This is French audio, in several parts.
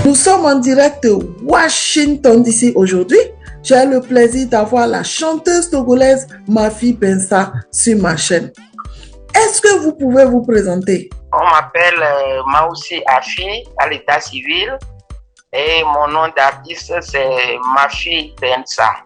Nous sommes en direct de Washington DC aujourd'hui. J'ai le plaisir d'avoir la chanteuse togolaise Mafi Bensa sur ma chaîne. Est-ce que vous pouvez vous présenter? On m'appelle Maoussi Afi à l'état civil et mon nom d'artiste c'est Mafi Bensa.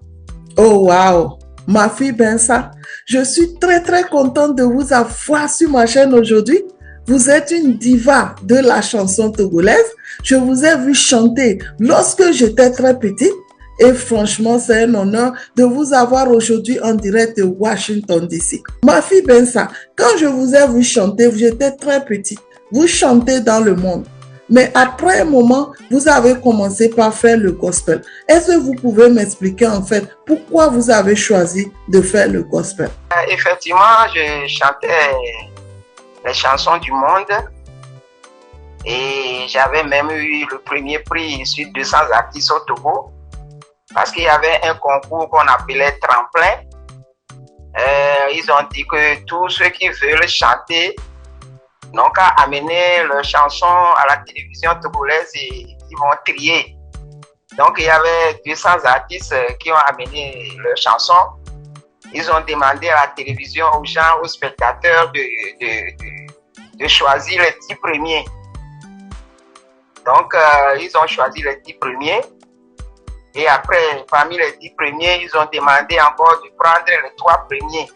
Oh wow! Mafi Bensa, je suis très contente de vous avoir sur ma chaîne aujourd'hui. Vous êtes une diva de la chanson togolaise. Je vous ai vu chanter lorsque j'étais très petite. Et franchement, c'est un honneur de vous avoir aujourd'hui en direct de Washington DC. Mafi Bensa, quand je vous ai vu chanter, j'étais très petite. Vous chantez dans le monde. Mais après un moment, vous avez commencé par faire le gospel. Est-ce que vous pouvez m'expliquer en fait pourquoi vous avez choisi de faire le gospel? Effectivement, je chantais les chansons du monde et j'avais même eu le premier prix sur 200 artistes au Togo parce qu'il y avait un concours qu'on appelait Tremplin. Ils ont dit que tous ceux qui veulent chanter n'ont qu'à amener leurs chansons à la télévision togolaise et ils vont trier. Donc il y avait 200 artistes qui ont amené leurs chansons. Ils ont demandé à la télévision, aux gens, aux spectateurs de choisir les 10 premiers. Donc, ils ont choisi les 10 premiers. Et après, parmi les 10 premiers, ils ont demandé encore de prendre les 3 premiers.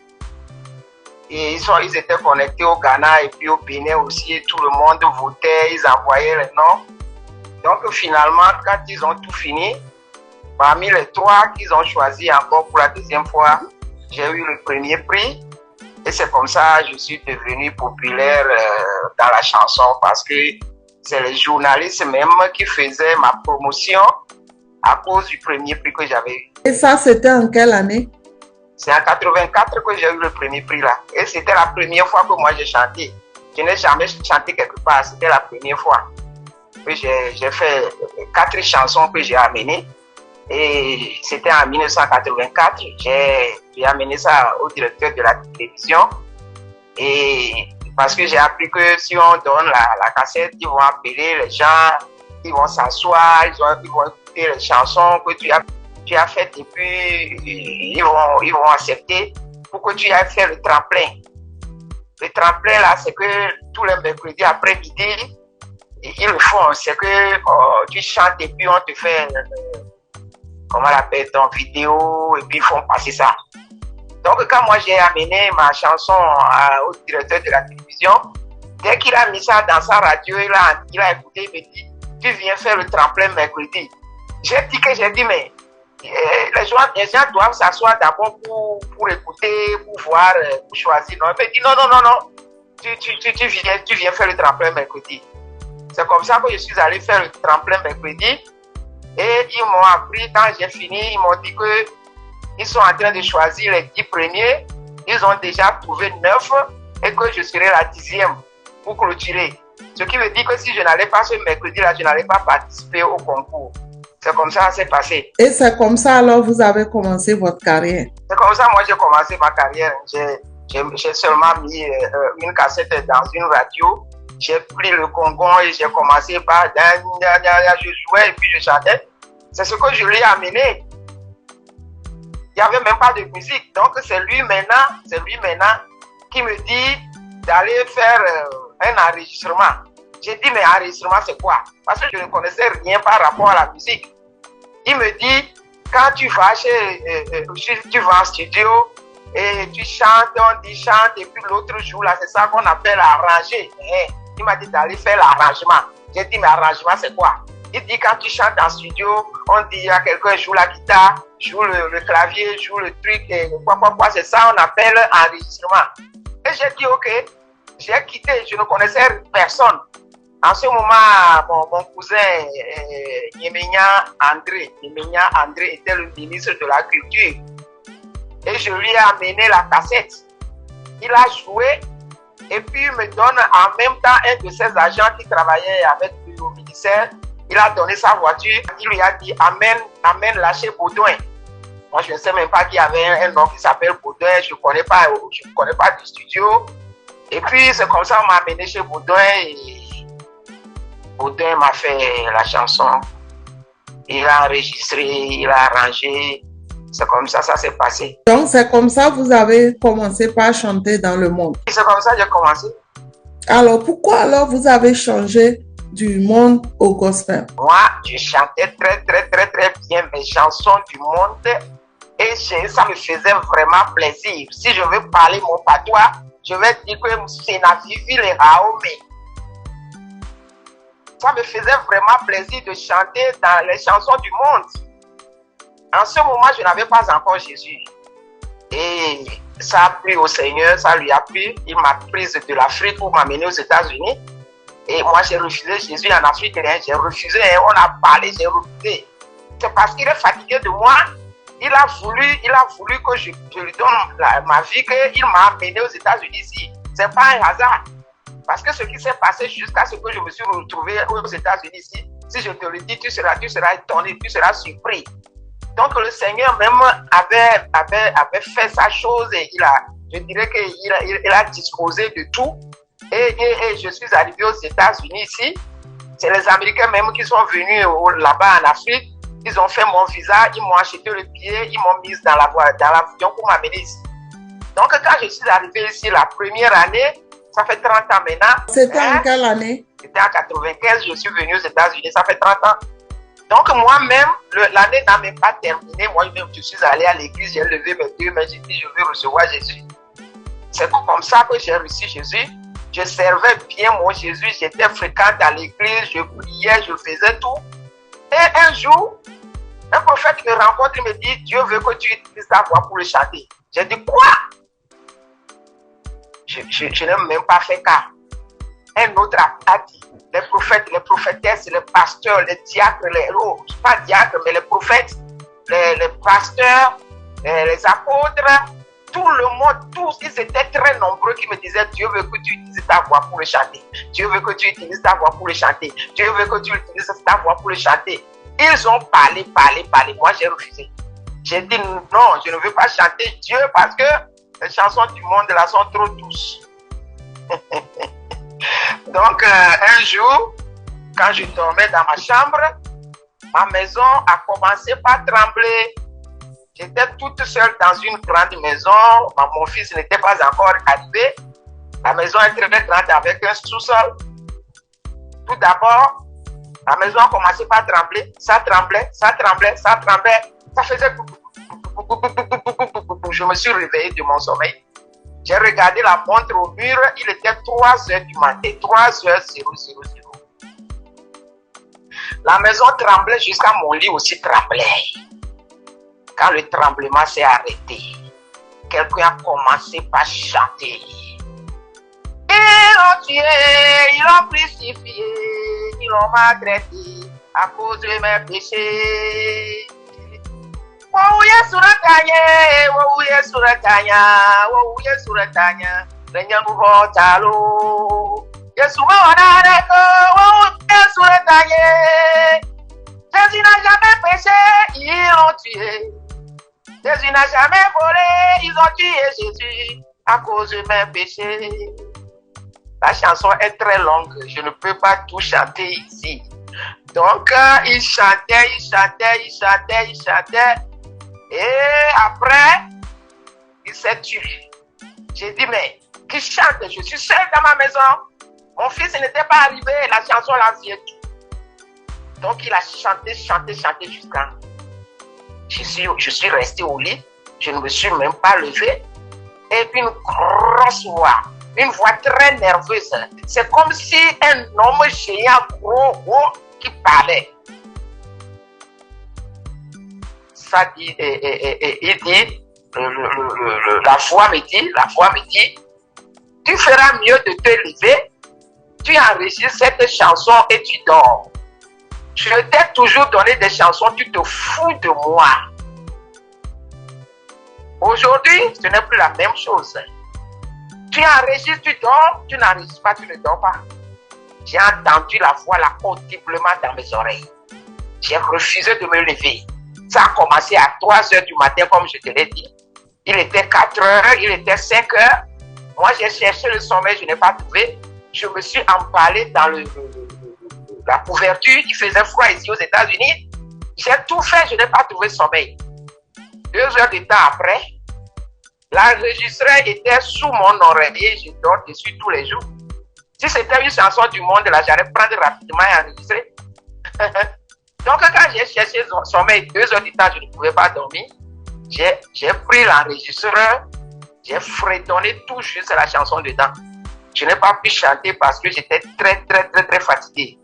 Et ils étaient connectés au Ghana et puis au Bénin aussi. Et tout le monde votait, ils envoyaient les noms. Donc, finalement, quand ils ont tout fini, parmi les 3 qu'ils ont choisis encore pour la deuxième fois, j'ai eu le premier prix et c'est comme ça que je suis devenu populaire dans la chanson parce que c'est les journalistes même qui faisaient ma promotion à cause du premier prix que j'avais eu. Et ça, c'était en quelle année? C'est en 84 que j'ai eu le premier prix là. Et c'était la première fois que moi j'ai chanté. Je n'ai jamais chanté quelque part, c'était la première fois. J'ai fait 4 chansons que j'ai amenées. Et c'était en 1984, j'ai amené ça au directeur de la télévision et parce que j'ai appris que si on donne la cassette, ils vont appeler les gens, ils vont s'asseoir, ils vont écouter les chansons que tu as faites et puis ils vont accepter pour que tu ailles faire le tremplin. Le tremplin là, c'est que tous les mercredis après-midi, ils le font, c'est que tu chantes et puis on te fait comment on l'appelle, ton vidéo, et puis ils font passer ça. Donc, quand moi j'ai amené ma chanson au directeur de la télévision, dès qu'il a mis ça dans sa radio, il a écouté, il me dit, tu viens faire le tremplin mercredi. J'ai dit, mais les gens doivent s'asseoir d'abord pour écouter, pour voir, pour choisir. Non, il me dit, non, tu viens faire le tremplin mercredi. C'est comme ça que je suis allé faire le tremplin mercredi. Et ils m'ont appris, quand j'ai fini, ils m'ont dit qu'ils sont en train de choisir les 10 premiers. Ils ont déjà trouvé 9 et que je serai la 10e pour clôturer. Ce qui veut dire que si je n'allais pas ce mercredi-là, je n'allais pas participer au concours. C'est comme ça que c'est passé. Et c'est comme ça alors vous avez commencé votre carrière? C'est comme ça moi j'ai commencé ma carrière. J'ai seulement mis une cassette dans une radio. J'ai pris le congon et j'ai commencé par je jouais et puis je chantais. C'est ce que je lui ai amené. Il n'y avait même pas de musique. Donc c'est lui maintenant qui me dit d'aller faire un enregistrement. J'ai dit mais enregistrement c'est quoi? Parce que je ne connaissais rien par rapport à la musique. Il me dit quand tu vas tu vas en studio et tu chantes, on dit chante et puis l'autre jour là c'est ça qu'on appelle arranger. Il m'a dit d'aller faire l'arrangement. J'ai dit, mais arrangement, c'est quoi? Il dit, quand tu chantes en studio, on dit, il y a quelqu'un joue la guitare, joue le clavier, joue le truc, et quoi, c'est ça, on appelle enregistrement. Et j'ai dit, ok, j'ai quitté, je ne connaissais personne. En ce moment, mon cousin, Yemenya André était le ministre de la Culture. Et je lui ai amené la cassette. Il a joué. Et puis, il me donne en même temps un de ses agents qui travaillait avec lui au ministère. Il a donné sa voiture. Il lui a dit, amène-la chez Baudouin. Moi, je ne sais même pas qu'il y avait un nom qui s'appelle Baudouin. Je ne connais pas du studio. Et puis, c'est comme ça qu'on m'a amené chez Baudouin. Baudin m'a fait la chanson. Il a enregistré, il a arrangé. C'est comme ça s'est passé. Donc, c'est comme ça que vous avez commencé par chanter dans le monde. Et c'est comme ça que j'ai commencé. Alors, pourquoi alors vous avez changé du monde au gospel? Moi, je chantais très bien mes chansons du monde et ça me faisait vraiment plaisir. Si je veux parler mon patois, je vais dire que c'est la vivi les Raomé. Ça me faisait vraiment plaisir de chanter dans les chansons du monde. En ce moment, je n'avais pas encore Jésus. Et ça a plu au Seigneur, ça lui a plu. Il m'a prise de l'Afrique pour m'amener aux États-Unis. Et moi, j'ai refusé Jésus en Afrique. J'ai refusé, on a parlé, j'ai refusé. C'est parce qu'il est fatigué de moi. Il a voulu que je lui donne ma vie, qu'il m'a amené aux États-Unis ici. C'est pas un hasard. Parce que ce qui s'est passé jusqu'à ce que je me suis retrouvé aux États-Unis ici, si je te le dis, tu seras étonné, tu seras surpris. Donc le Seigneur même avait fait sa chose et je dirais qu'il a disposé de tout. Et je suis arrivé aux États-Unis ici. C'est les Américains même qui sont venus là-bas en Afrique. Ils ont fait mon visa, ils m'ont acheté le billet, ils m'ont mis dans l'avion pour m'amener ici. Donc quand je suis arrivé ici la première année, ça fait 30 ans maintenant. C'était en quelle année? C'était en 95, je suis venu aux États-Unis, ça fait 30 ans. Donc moi-même, l'année n'a même pas terminé. Moi-même, je suis allé à l'église, j'ai levé mes deux mains, j'ai dit, je veux recevoir Jésus. C'est comme ça que j'ai reçu Jésus. Je servais bien mon Jésus, j'étais fréquente à l'église, je priais, je faisais tout. Et un jour, un prophète me rencontre, il me dit, Dieu veut que tu utilises ta voix pour le chanter. J'ai dit, quoi? Je n'ai même pas fait cas. Un autre a dit, les prophètes, les prophétesses, les pasteurs, les diacres, pas diacres, mais les prophètes, les pasteurs, les apôtres, tout le monde, tous, ils étaient très nombreux qui me disaient, Dieu veut que tu utilises ta voix pour le chanter. Dieu veut que tu utilises ta voix pour le chanter. Dieu veut que tu utilises ta voix pour le chanter. Ils ont parlé. Moi, j'ai refusé. J'ai dit, non, je ne veux pas chanter Dieu parce que les chansons du monde là sont trop douces. Donc, un jour, quand je dormais dans ma chambre, ma maison a commencé par trembler. J'étais toute seule dans une grande maison. Mon fils n'était pas encore arrivé. La maison est très grande avec un sous-sol. Tout d'abord, la maison a commencé par trembler. Ça tremblait. Ça faisait... Je me suis réveillé de mon sommeil. J'ai regardé la montre au mur, il était 3 heures du matin, 3h00. La maison tremblait jusqu'à mon lit aussi tremblait. Quand le tremblement s'est arrêté, quelqu'un a commencé par chanter. Ils l'ont tué, ils l'ont crucifié, ils l'ont maltraité à cause de mes péchés. Wouye suratanya, renyangu hotalo. Yesuma wanareko, wouye suratanya. Jésus n'a jamais péché, ils l'ont tué. Jésus n'a jamais volé, ils ont tué Jésus à cause de mes péchés. La chanson est très longue, je ne peux pas tout chanter ici. Donc, il chantait. Et après, il s'est tué. J'ai dit, mais qui chante? Je suis seule dans ma maison. Mon fils n'était pas arrivé, la chanson l'a tué. Donc, il a chanté jusqu'à... Je suis restée au lit, je ne me suis même pas levée. Et puis une grosse voix, une voix très nerveuse. C'est comme si un homme géant gros qui parlait. Ça dit, il dit, la voix me dit, tu feras mieux de te lever, tu enregistres cette chanson et tu dors. Je t'ai toujours donné des chansons, tu te fous de moi. Aujourd'hui, ce n'est plus la même chose. Tu enregistres, tu dors, tu n'enregistres pas, tu ne dors pas. J'ai entendu la voix là audiblement dans mes oreilles. J'ai refusé de me lever. Ça a commencé à 3h du matin, comme je te l'ai dit. Il était 4h, il était 5h. Moi, j'ai cherché le sommeil, je n'ai pas trouvé. Je me suis emballé dans la couverture, il faisait froid ici aux États-Unis. J'ai tout fait, je n'ai pas trouvé sommeil. 2 heures de temps après, l'enregistreur était sous mon oreiller, je dors dessus tous les jours. Si c'était une chanson du monde, là, j'allais prendre rapidement et enregistrer. Donc, quand j'ai cherché sommeil 2 heures de temps, je ne pouvais pas dormir. J'ai pris l'enregistreur, j'ai fredonné tout juste la chanson dedans. Je n'ai pas pu chanter parce que j'étais très fatigué.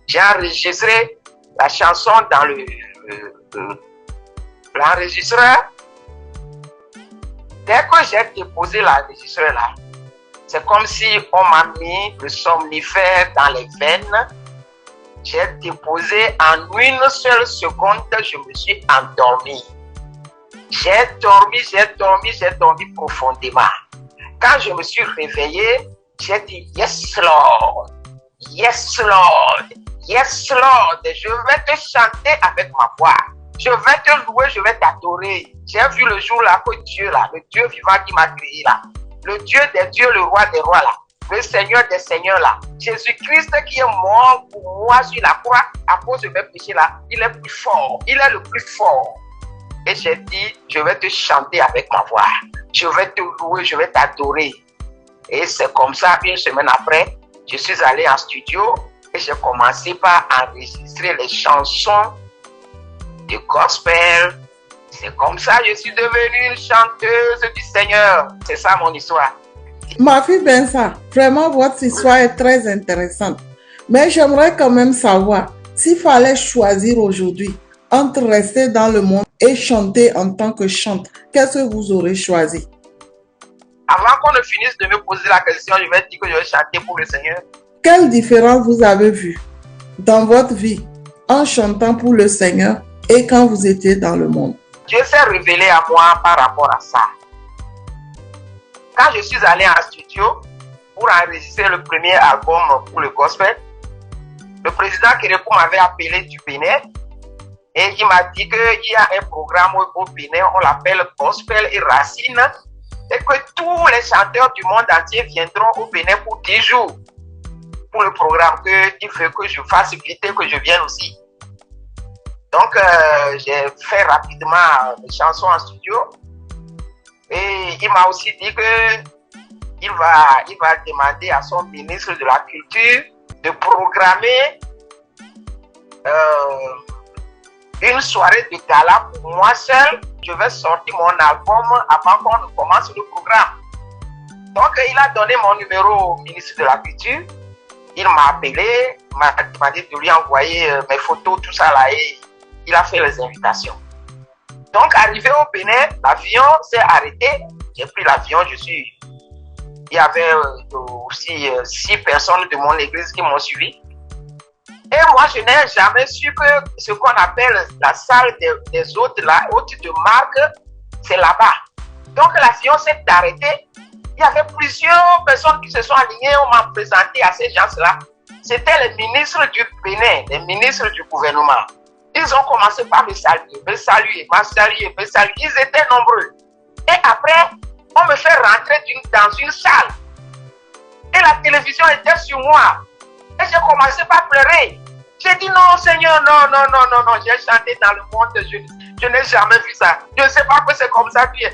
J'ai enregistré la chanson dans l'enregistreur. Dès que j'ai déposé l'enregistreur là, c'est comme si on m'a mis le somnifère dans les veines. J'ai déposé en une seule seconde, je me suis endormi. J'ai dormi profondément. Quand je me suis réveillé, j'ai dit yes Lord, yes Lord, yes Lord. Je vais te chanter avec ma voix. Je vais te louer, je vais t'adorer. J'ai vu le jour là que Dieu là, le Dieu vivant qui m'a créé là, le Dieu des dieux, le roi des rois là, le Seigneur des seigneurs là, Jésus-Christ qui est mort pour moi sur la croix à cause de mes péchés là, il est plus fort, il est le plus fort. Et j'ai dit, je vais te chanter avec ma voix, je vais te louer, je vais t'adorer. Et c'est comme ça, une semaine après, je suis allé en studio et j'ai commencé par enregistrer les chansons de gospel. C'est comme ça que je suis devenue une chanteuse du Seigneur. C'est ça mon histoire. Ma fille Bensa, vraiment votre histoire est très intéressante. Mais j'aimerais quand même savoir, s'il fallait choisir aujourd'hui entre rester dans le monde et chanter en tant que chante, qu'est-ce que vous aurez choisi? Avant qu'on ne finisse de me poser la question, je vais dire que je vais chanter pour le Seigneur. Quelle différence vous avez vue dans votre vie en chantant pour le Seigneur et quand vous étiez dans le monde? Dieu s'est révélé à moi par rapport à ça. Quand je suis allé en studio pour enregistrer le premier album pour le gospel, le président Kérékou m'avait appelé du Bénin et il m'a dit qu'il y a un programme au Bénin, on l'appelle Gospel et Racine, et que tous les chanteurs du monde entier viendront au Bénin pour 10 jours pour le programme, qu'il veut que je fasse vite et que je vienne aussi. Donc, j'ai fait rapidement des chansons en studio. Et il m'a aussi dit qu'il va demander à son ministre de la Culture de programmer une soirée de gala pour moi seul. Je vais sortir mon album avant qu'on ne commence le programme. Donc, il a donné mon numéro au ministre de la Culture. Il m'a appelé, m'a demandé de lui envoyer mes photos, tout ça là, et il a fait les invitations. Donc, arrivé au Bénin, l'avion s'est arrêté. J'ai pris l'avion, il y avait aussi 6 personnes de mon église qui m'ont suivi. Et moi, je n'ai jamais su que ce qu'on appelle la salle des hôtes, la hôte de marque, c'est là-bas. Donc, l'avion s'est arrêté. Il y avait plusieurs personnes qui se sont alignées. On m'a présenté à ces gens-là. C'était les ministres du Bénin, les ministres du gouvernement. Ils ont commencé par me saluer. Ils étaient nombreux. Et après, on me fait rentrer dans une salle. Et la télévision était sur moi. Et j'ai commencé par pleurer. J'ai dit non, Seigneur, non. J'ai chanté dans le monde. Je n'ai jamais vu ça. Je ne sais pas que c'est comme ça. J'ai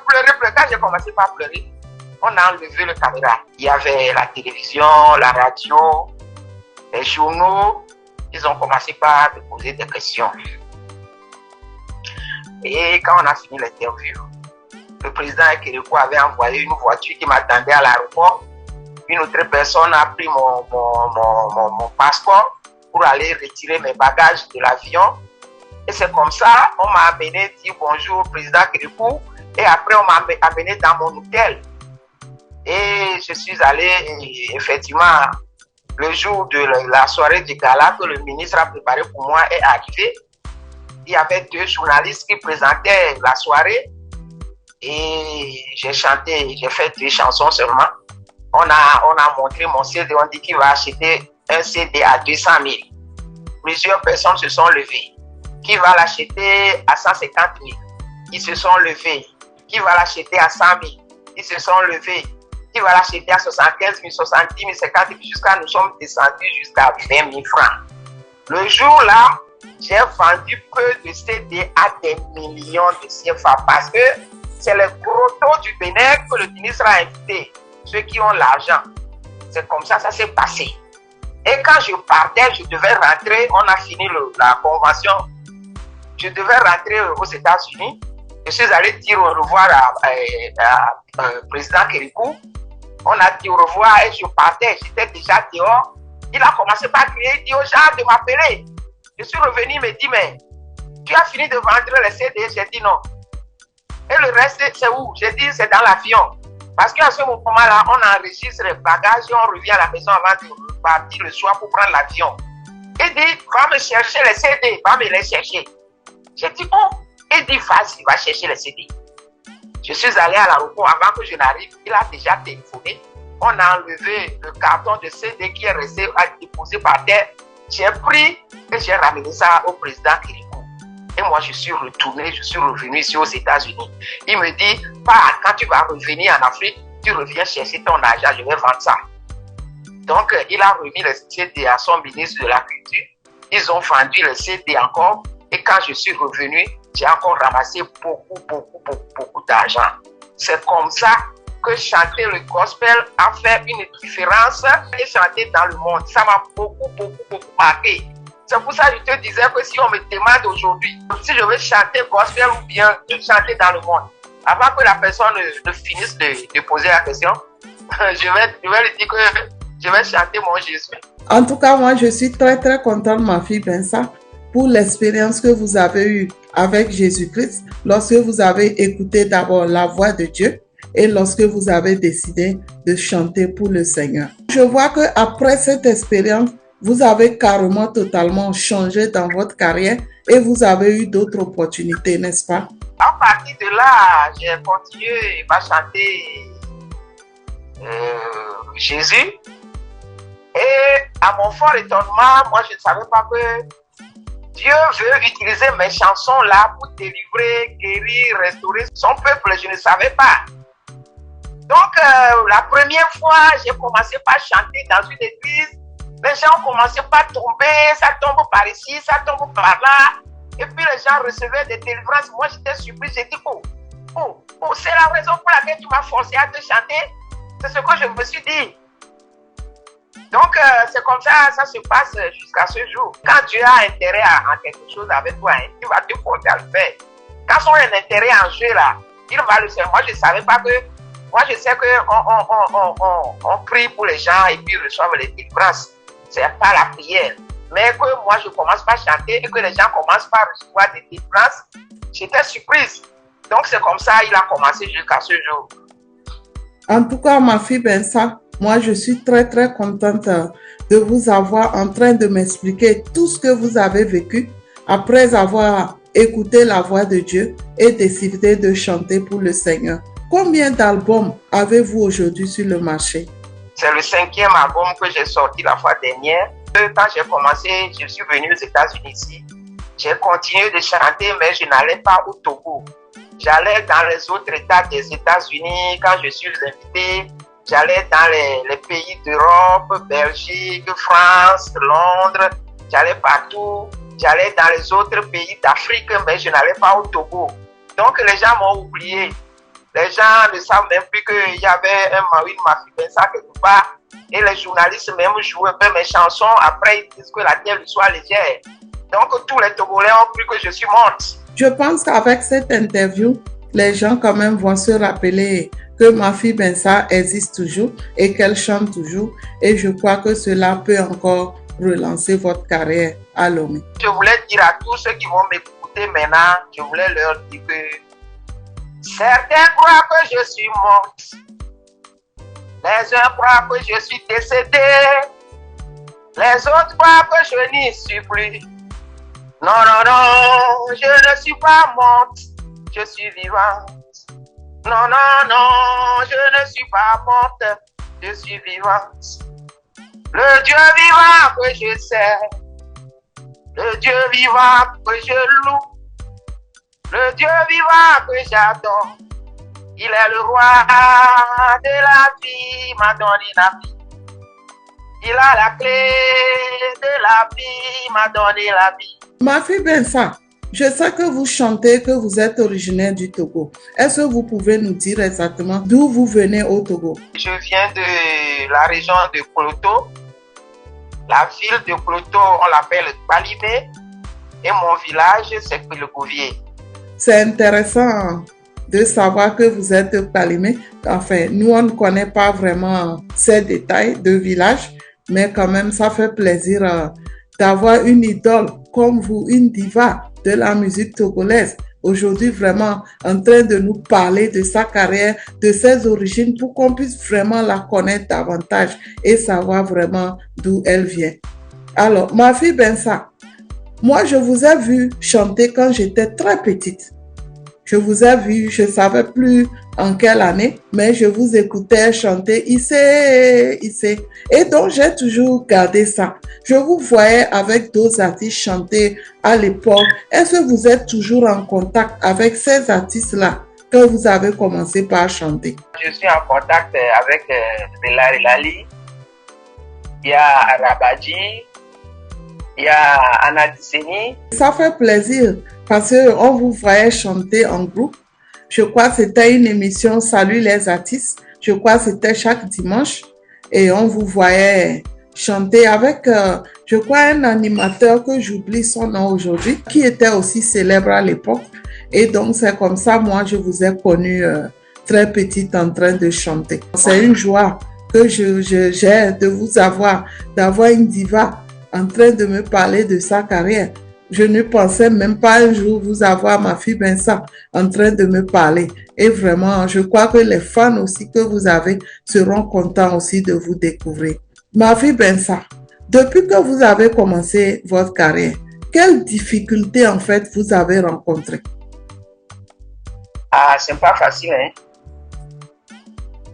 pleuré. Quand j'ai commencé par pleurer, on a enlevé le caméra. Il y avait la télévision, la radio, les journaux. Ils ont commencé par me poser des questions. Et quand on a fini l'interview, le président Kérékou avait envoyé une voiture qui m'attendait à l'aéroport. Une autre personne a pris mon passeport pour aller retirer mes bagages de l'avion. Et c'est comme ça, on m'a amené dire bonjour au président Kérékou. Et après, on m'a amené dans mon hôtel. Et je suis allé, et effectivement, le jour de la soirée du gala que le ministre a préparé pour moi est arrivé. Il y avait 2 journalistes qui présentaient la soirée. Et j'ai chanté, j'ai fait 2 chansons seulement. On a montré mon CD, on dit qu'il va acheter un CD à 200 000. Plusieurs personnes se sont levées. Qui va l'acheter à 150 000? Ils se sont levés. Qui va l'acheter à 100 000? Ils se sont levés. qui va l'acheter à 75 000, 70 000, 50 000, jusqu'à nous sommes descendus jusqu'à 20 000 francs. Le jour-là, j'ai vendu peu de CD à des millions de CFA parce que c'est le gros taux du Bénin que le ministre a invité, ceux qui ont l'argent. C'est comme ça s'est passé. Et quand je partais, je devais rentrer, on a fini la convention, je devais rentrer aux États-Unis. Je suis allé dire au revoir à président Kérikou. On a dit au revoir et je partais, j'étais déjà dehors. Il a commencé par crier, il dit aux gens de m'appeler. Je suis revenu, il me dit, mais tu as fini de vendre les CD? J'ai dit non. Et le reste, c'est où? J'ai dit, c'est dans l'avion. Parce qu'à ce moment-là, on enregistre les bagages et on revient à la maison avant de partir le soir pour prendre l'avion. Il dit, va me chercher les CD, va me les chercher. J'ai dit, oh, il dit, vas-y, va chercher les CD. Je suis allé à l'aéroport avant que je n'arrive, il a déjà téléphoné. On a enlevé le carton de CD qui est resté déposé par terre. J'ai pris et j'ai ramené ça au président Kérikou. Et moi, je suis retourné, je suis revenu ici aux États-Unis. Il me dit, quand tu vas revenir en Afrique, tu reviens chercher ton argent, je vais vendre ça. Donc, il a remis le CD à son ministre de la Culture. Ils ont vendu le CD encore. Et quand je suis revenu, j'ai encore ramassé beaucoup d'argent. C'est comme ça que chanter le gospel a fait une différence et chanter dans le monde. Ça m'a beaucoup marqué. C'est pour ça que je te disais que si on me demande aujourd'hui si je veux chanter gospel ou bien chanter dans le monde, avant que la personne ne finisse de poser la question, je vais lui dire que je vais chanter mon Jésus. En tout cas, moi, je suis très contente, ma fille Bensa, pour l'expérience que vous avez eue avec Jésus-Christ lorsque vous avez écouté d'abord la voix de Dieu et lorsque vous avez décidé de chanter pour le Seigneur. Je vois qu'après cette expérience, vous avez carrément totalement changé dans votre carrière et vous avez eu d'autres opportunités, n'est-ce pas? À partir de là, j'ai continué à chanter Jésus. Et à mon fort étonnement, moi je ne savais pas que Dieu veut utiliser mes chansons là pour délivrer, guérir, restaurer son peuple. Je ne savais pas. Donc, la première fois, j'ai commencé par chanter dans une église. Les gens ont commencé par tomber, ça tombe par ici, ça tombe par là. Et puis les gens recevaient des délivrances. Moi, j'étais surpris. J'ai dit, c'est la raison pour laquelle tu m'as forcé à te chanter. C'est ce que je me suis dit. Donc, c'est comme ça, ça se passe jusqu'à ce jour. Quand Dieu a intérêt à quelque chose avec toi, il va te forcer à le faire. Quand son intérêt en jeu là, il va le faire. Moi, je ne savais pas que... Moi, je sais qu'on prie pour les gens et puis ils reçoivent les délivrances. C'est pas la prière. Mais que moi, je commence par chanter et que les gens commencent par recevoir des délivrances, j'étais surprise. Donc, c'est comme ça il a commencé jusqu'à ce jour. En tout cas, ma fille Bensa, moi, je suis très contente de vous avoir en train de m'expliquer tout ce que vous avez vécu après avoir écouté la voix de Dieu et décidé de chanter pour le Seigneur. Combien d'albums avez-vous aujourd'hui sur le marché? C'est le 5e album que j'ai sorti la fois dernière. Quand j'ai commencé, je suis venu aux États-Unis ici. J'ai continué de chanter, mais je n'allais pas au Togo. J'allais dans les autres États des États-Unis quand je suis invité. J'allais dans les pays d'Europe, Belgique, France, Londres. J'allais partout. J'allais dans les autres pays d'Afrique, mais je n'allais pas au Togo. Donc les gens m'ont oublié. Les gens ne savent même plus qu'il y avait une Mafie Bensa quelque part. Et les journalistes même jouent un peu mes chansons. Après, ils disent que la terre lui soit légère. Donc, tous les Togolais ont cru que je suis morte. Je pense qu'avec cette interview, les gens quand même vont se rappeler que Mafie Bensa existe toujours et qu'elle chante toujours. Et je crois que cela peut encore relancer votre carrière à Lomé. Je voulais dire à tous ceux qui vont m'écouter maintenant, je voulais leur dire que certains croient que je suis morte. Les uns croient que je suis décédé. Les autres croient que je n'y suis plus. Non, je ne suis pas morte. Je suis vivante. Non, je ne suis pas morte. Je suis vivante. Le Dieu vivant que je sers. Le Dieu vivant que je loue. Le Dieu vivant que j'adore. Il est le roi de la vie, m'a donné la vie. Il a la clé de la vie, m'a donné la vie. Ma fille Bensa, je sais que vous chantez que vous êtes originaire du Togo. Est-ce que vous pouvez nous dire exactement d'où vous venez au Togo? Je viens de la région de Kloto. La ville de Kloto, on l'appelle Balibé. Et mon village, c'est le Gouvier. C'est intéressant de savoir que vous êtes Palimé. Enfin, nous, on ne connaît pas vraiment ces détails de village, mais quand même, ça fait plaisir d'avoir une idole comme vous, une diva de la musique togolaise. Aujourd'hui, vraiment en train de nous parler de sa carrière, de ses origines, pour qu'on puisse vraiment la connaître davantage et savoir vraiment d'où elle vient. Alors, ma fille Bensa, moi, je vous ai vu chanter quand j'étais très petite. Je vous ai vu, je ne savais plus en quelle année, mais je vous écoutais chanter Issé, Issé. Et donc, j'ai toujours gardé ça. Je vous voyais avec d'autres artistes chanter à l'époque. Est-ce que vous êtes toujours en contact avec ces artistes-là que vous avez commencé par chanter? Je suis en contact avec Belari Lali, il y a Rabadji, il y a Anna Disseni. Ça fait plaisir parce qu'on vous voyait chanter en groupe. Je crois que c'était une émission Salut les artistes. Je crois que c'était chaque dimanche. Et on vous voyait chanter avec, je crois, un animateur que j'oublie son nom aujourd'hui, qui était aussi célèbre à l'époque. Et donc, c'est comme ça, moi, je vous ai connu très petite en train de chanter. C'est une joie que j'ai de vous avoir, d'avoir une diva en train de me parler de sa carrière. Je ne pensais même pas un jour vous avoir, ma fille Bensa, en train de me parler. Et vraiment, je crois que les fans aussi que vous avez seront contents aussi de vous découvrir. Ma fille Bensa, depuis que vous avez commencé votre carrière, quelles difficultés en fait vous avez rencontrées? Ah, c'est pas facile, hein.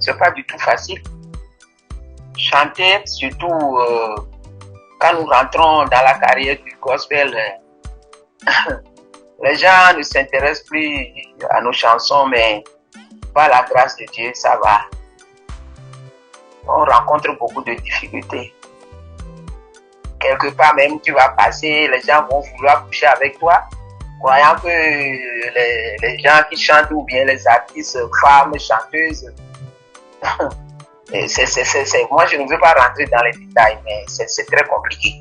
C'est pas du tout facile. Chanter, surtout quand nous rentrons dans la carrière du gospel, les gens ne s'intéressent plus à nos chansons, mais par la grâce de Dieu, ça va. On rencontre beaucoup de difficultés. Quelque part même, tu vas passer, les gens vont vouloir coucher avec toi, croyant que les gens qui chantent ou bien les artistes, femmes, chanteuses, moi, je ne veux pas rentrer dans les détails, mais c'est très compliqué.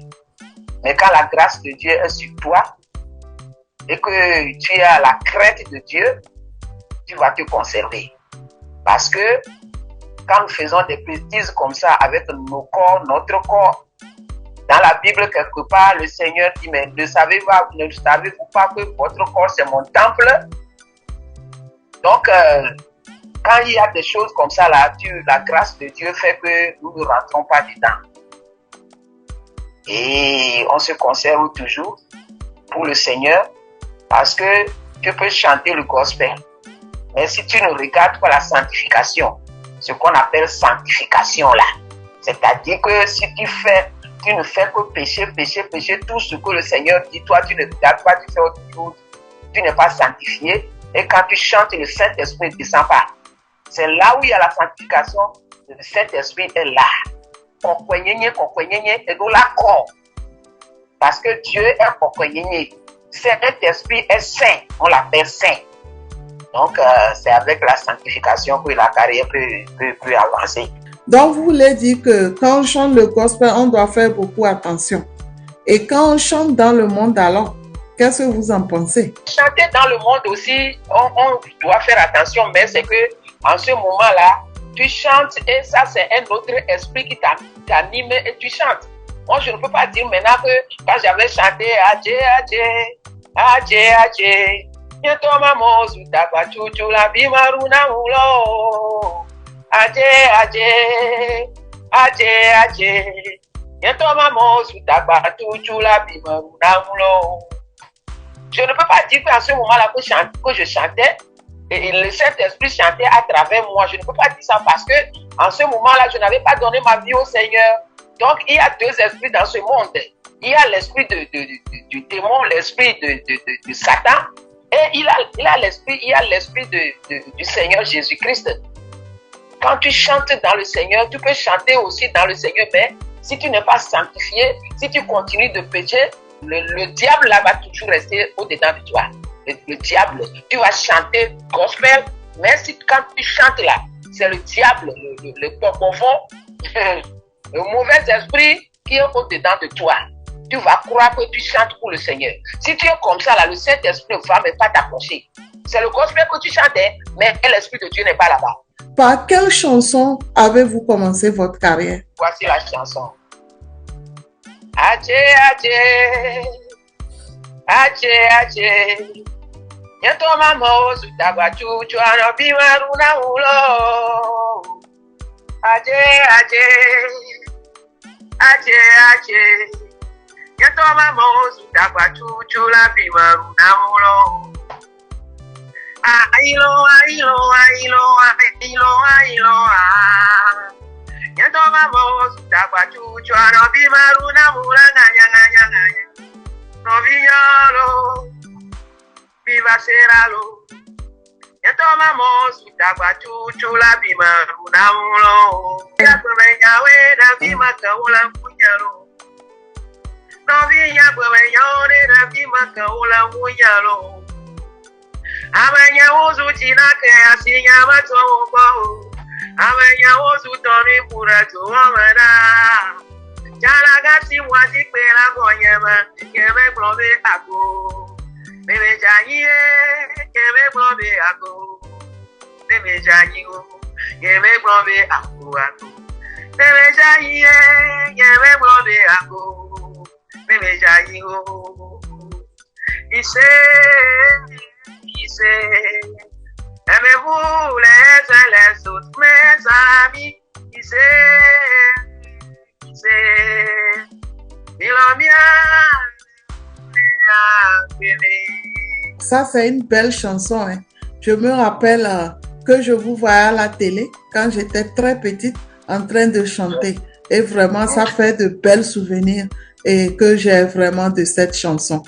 Mais quand la grâce de Dieu est sur toi et que tu as la crainte de Dieu, tu vas te conserver. Parce que quand nous faisons des bêtises comme ça avec nos corps, notre corps, dans la Bible, quelque part, le Seigneur dit, mais ne savez-vous pas que votre corps, c'est mon temple? Donc, quand il y a des choses comme ça, là, la grâce de Dieu fait que nous ne rentrons pas dedans. Et on se conserve toujours pour le Seigneur parce que tu peux chanter le gospel. Mais si tu ne regardes pas la sanctification, ce qu'on appelle sanctification là, c'est-à-dire que si tu ne fais que pécher, tout ce que le Seigneur dit, toi tu ne regardes pas, tu fais autre chose, tu n'es pas sanctifié. Et quand tu chantes, le Saint-Esprit ne descend pas. C'est là où il y a la sanctification, le Saint-Esprit est là. Et donc là, parce que Dieu est kokwenyenye. Saint-Esprit est saint, on l'appelle saint. Donc, c'est avec la sanctification que la carrière peut avancer. Donc, vous voulez dire que quand on chante le gospel, on doit faire beaucoup attention. Et quand on chante dans le monde, alors, qu'est-ce que vous en pensez? Chanter dans le monde aussi, on doit faire attention, mais c'est que en ce moment-là, tu chantes et ça, c'est un autre esprit qui t'anime et tu chantes. Moi, je ne peux pas dire maintenant que quand j'avais chanté Adje, Adje, Adje, Yeto Mamo Zutaba Chuchu la Bimaruna Mulo, Adje, Adje, Adje, Adje, Yeto Mamo Zutaba Chuchu la Bimaruna Mulo. Je ne peux pas dire qu'en ce moment-là que je chantais, et le Saint-Esprit chantait à travers moi. Je ne peux pas dire ça parce que en ce moment-là, je n'avais pas donné ma vie au Seigneur. Donc, il y a deux esprits dans ce monde. Il y a l'esprit du démon, l'esprit de Satan, Et il a l'esprit du Seigneur Jésus-Christ. Quand tu chantes dans le Seigneur, tu peux chanter aussi dans le Seigneur, mais si tu n'es pas sanctifié, si tu continues de pécher, le diable là va toujours rester au-dedans de toi. Le diable, tu vas chanter gospel, mais quand tu chantes là, c'est le diable, le mauvais esprit qui est au-dedans de toi. Tu vas croire que tu chantes pour le Seigneur. Si tu es comme ça, là, le Saint-Esprit ne va même pas t'approcher. C'est le gospel que tu chantais, mais l'Esprit de Dieu n'est pas là-bas. Par quelle chanson avez-vous commencé votre carrière? Voici la chanson. Adje, adje, adje, adje. Nyato mama ozutagwa chuchu anobima runa ulo. Adje, adje, adje, adje. Nyato mama ozutagwa chuchu la bima runa ulo. Ailo, ailo, ailo, ailo, ailo, ah. Nyato mama ozutagwa chuchu anobima runa mula nganya nganya nganya. Novialo. Viva seralo. Yato mama sutagwa chuchu la bima runa ulo. Ya kwenya we na bima kaula munyalo. Novi ya kwenya ore na bima kaula munyalo. Amanya uzu chinake asinya mato bo. Amanya uzu toni purato amana. Jala gasi waji pela monyema. Keme plombe ako. Bebe janyi keme blombe ako. Bebe janyi keme blombe ako. Bebe janyi keme blombe ako. Bebe janyi Ise, aimez-vous les uns les autres, mes amis. Ise, il en vient. Ça, c'est une belle chanson. Hein. Je me rappelle que je vous voyais à la télé quand j'étais très petite en train de chanter. Et vraiment, ça fait de belles souvenirs et que j'ai vraiment de cette chanson.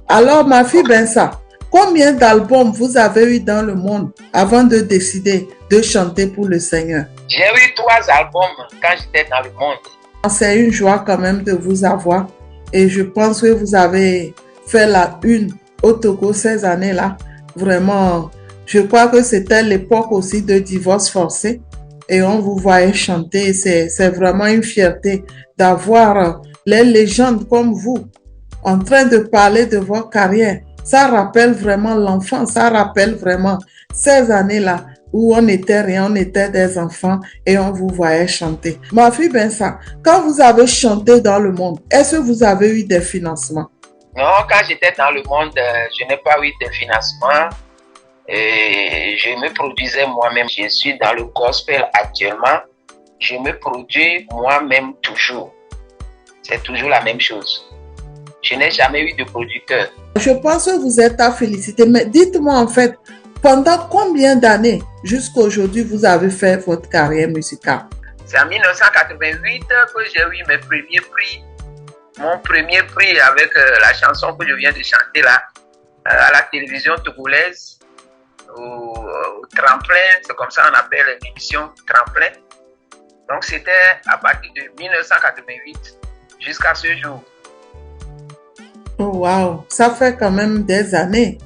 Alors, ma fille Bensa, combien d'albums vous avez eu dans le monde avant de décider de chanter pour le Seigneur? J'ai eu 3 albums quand j'étais dans le monde. C'est une joie quand même de vous avoir. Et je pense que vous avez fait la une au Togo ces années-là. Vraiment, je crois que c'était l'époque aussi de divorce forcé. Et on vous voyait chanter. C'est vraiment une fierté d'avoir les légendes comme vous en train de parler de votre carrière. Ça rappelle vraiment l'enfance. Ça rappelle vraiment ces années-là où on était rien, on était des enfants et on vous voyait chanter. Ma fille Bensa, quand vous avez chanté dans le monde, est-ce que vous avez eu des financements? Non, quand j'étais dans le monde, je n'ai pas eu de financement. Et je me produisais moi-même. Je suis dans le gospel actuellement. Je me produis moi-même toujours. C'est toujours la même chose. Je n'ai jamais eu de producteur. Je pense que vous êtes à féliciter. Mais dites-moi en fait, pendant combien d'années jusqu'à aujourd'hui vous avez fait votre carrière musicale? C'est en 1988 que j'ai eu mes premiers prix. Mon premier prix avec la chanson que je viens de chanter là, à la télévision togolaise, au tremplin, c'est comme ça on appelle l'émission tremplin. Donc c'était à partir de 1988 jusqu'à ce jour. Oh wow, ça fait quand même des années.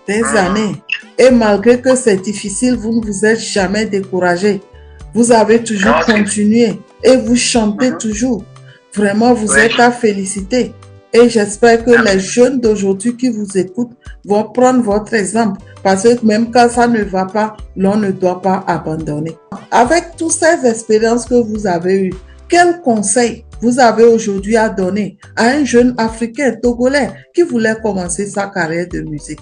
Des années. Et malgré que c'est difficile, vous ne vous êtes jamais découragé. Vous avez toujours continué et vous chantez toujours. Vraiment, vous êtes à féliciter. Et j'espère que les jeunes d'aujourd'hui qui vous écoutent vont prendre votre exemple. Parce que même quand ça ne va pas, l'on ne doit pas abandonner. Avec toutes ces expériences que vous avez eues, quel conseil vous avez aujourd'hui à donner à un jeune Africain togolais qui voulait commencer sa carrière de musique?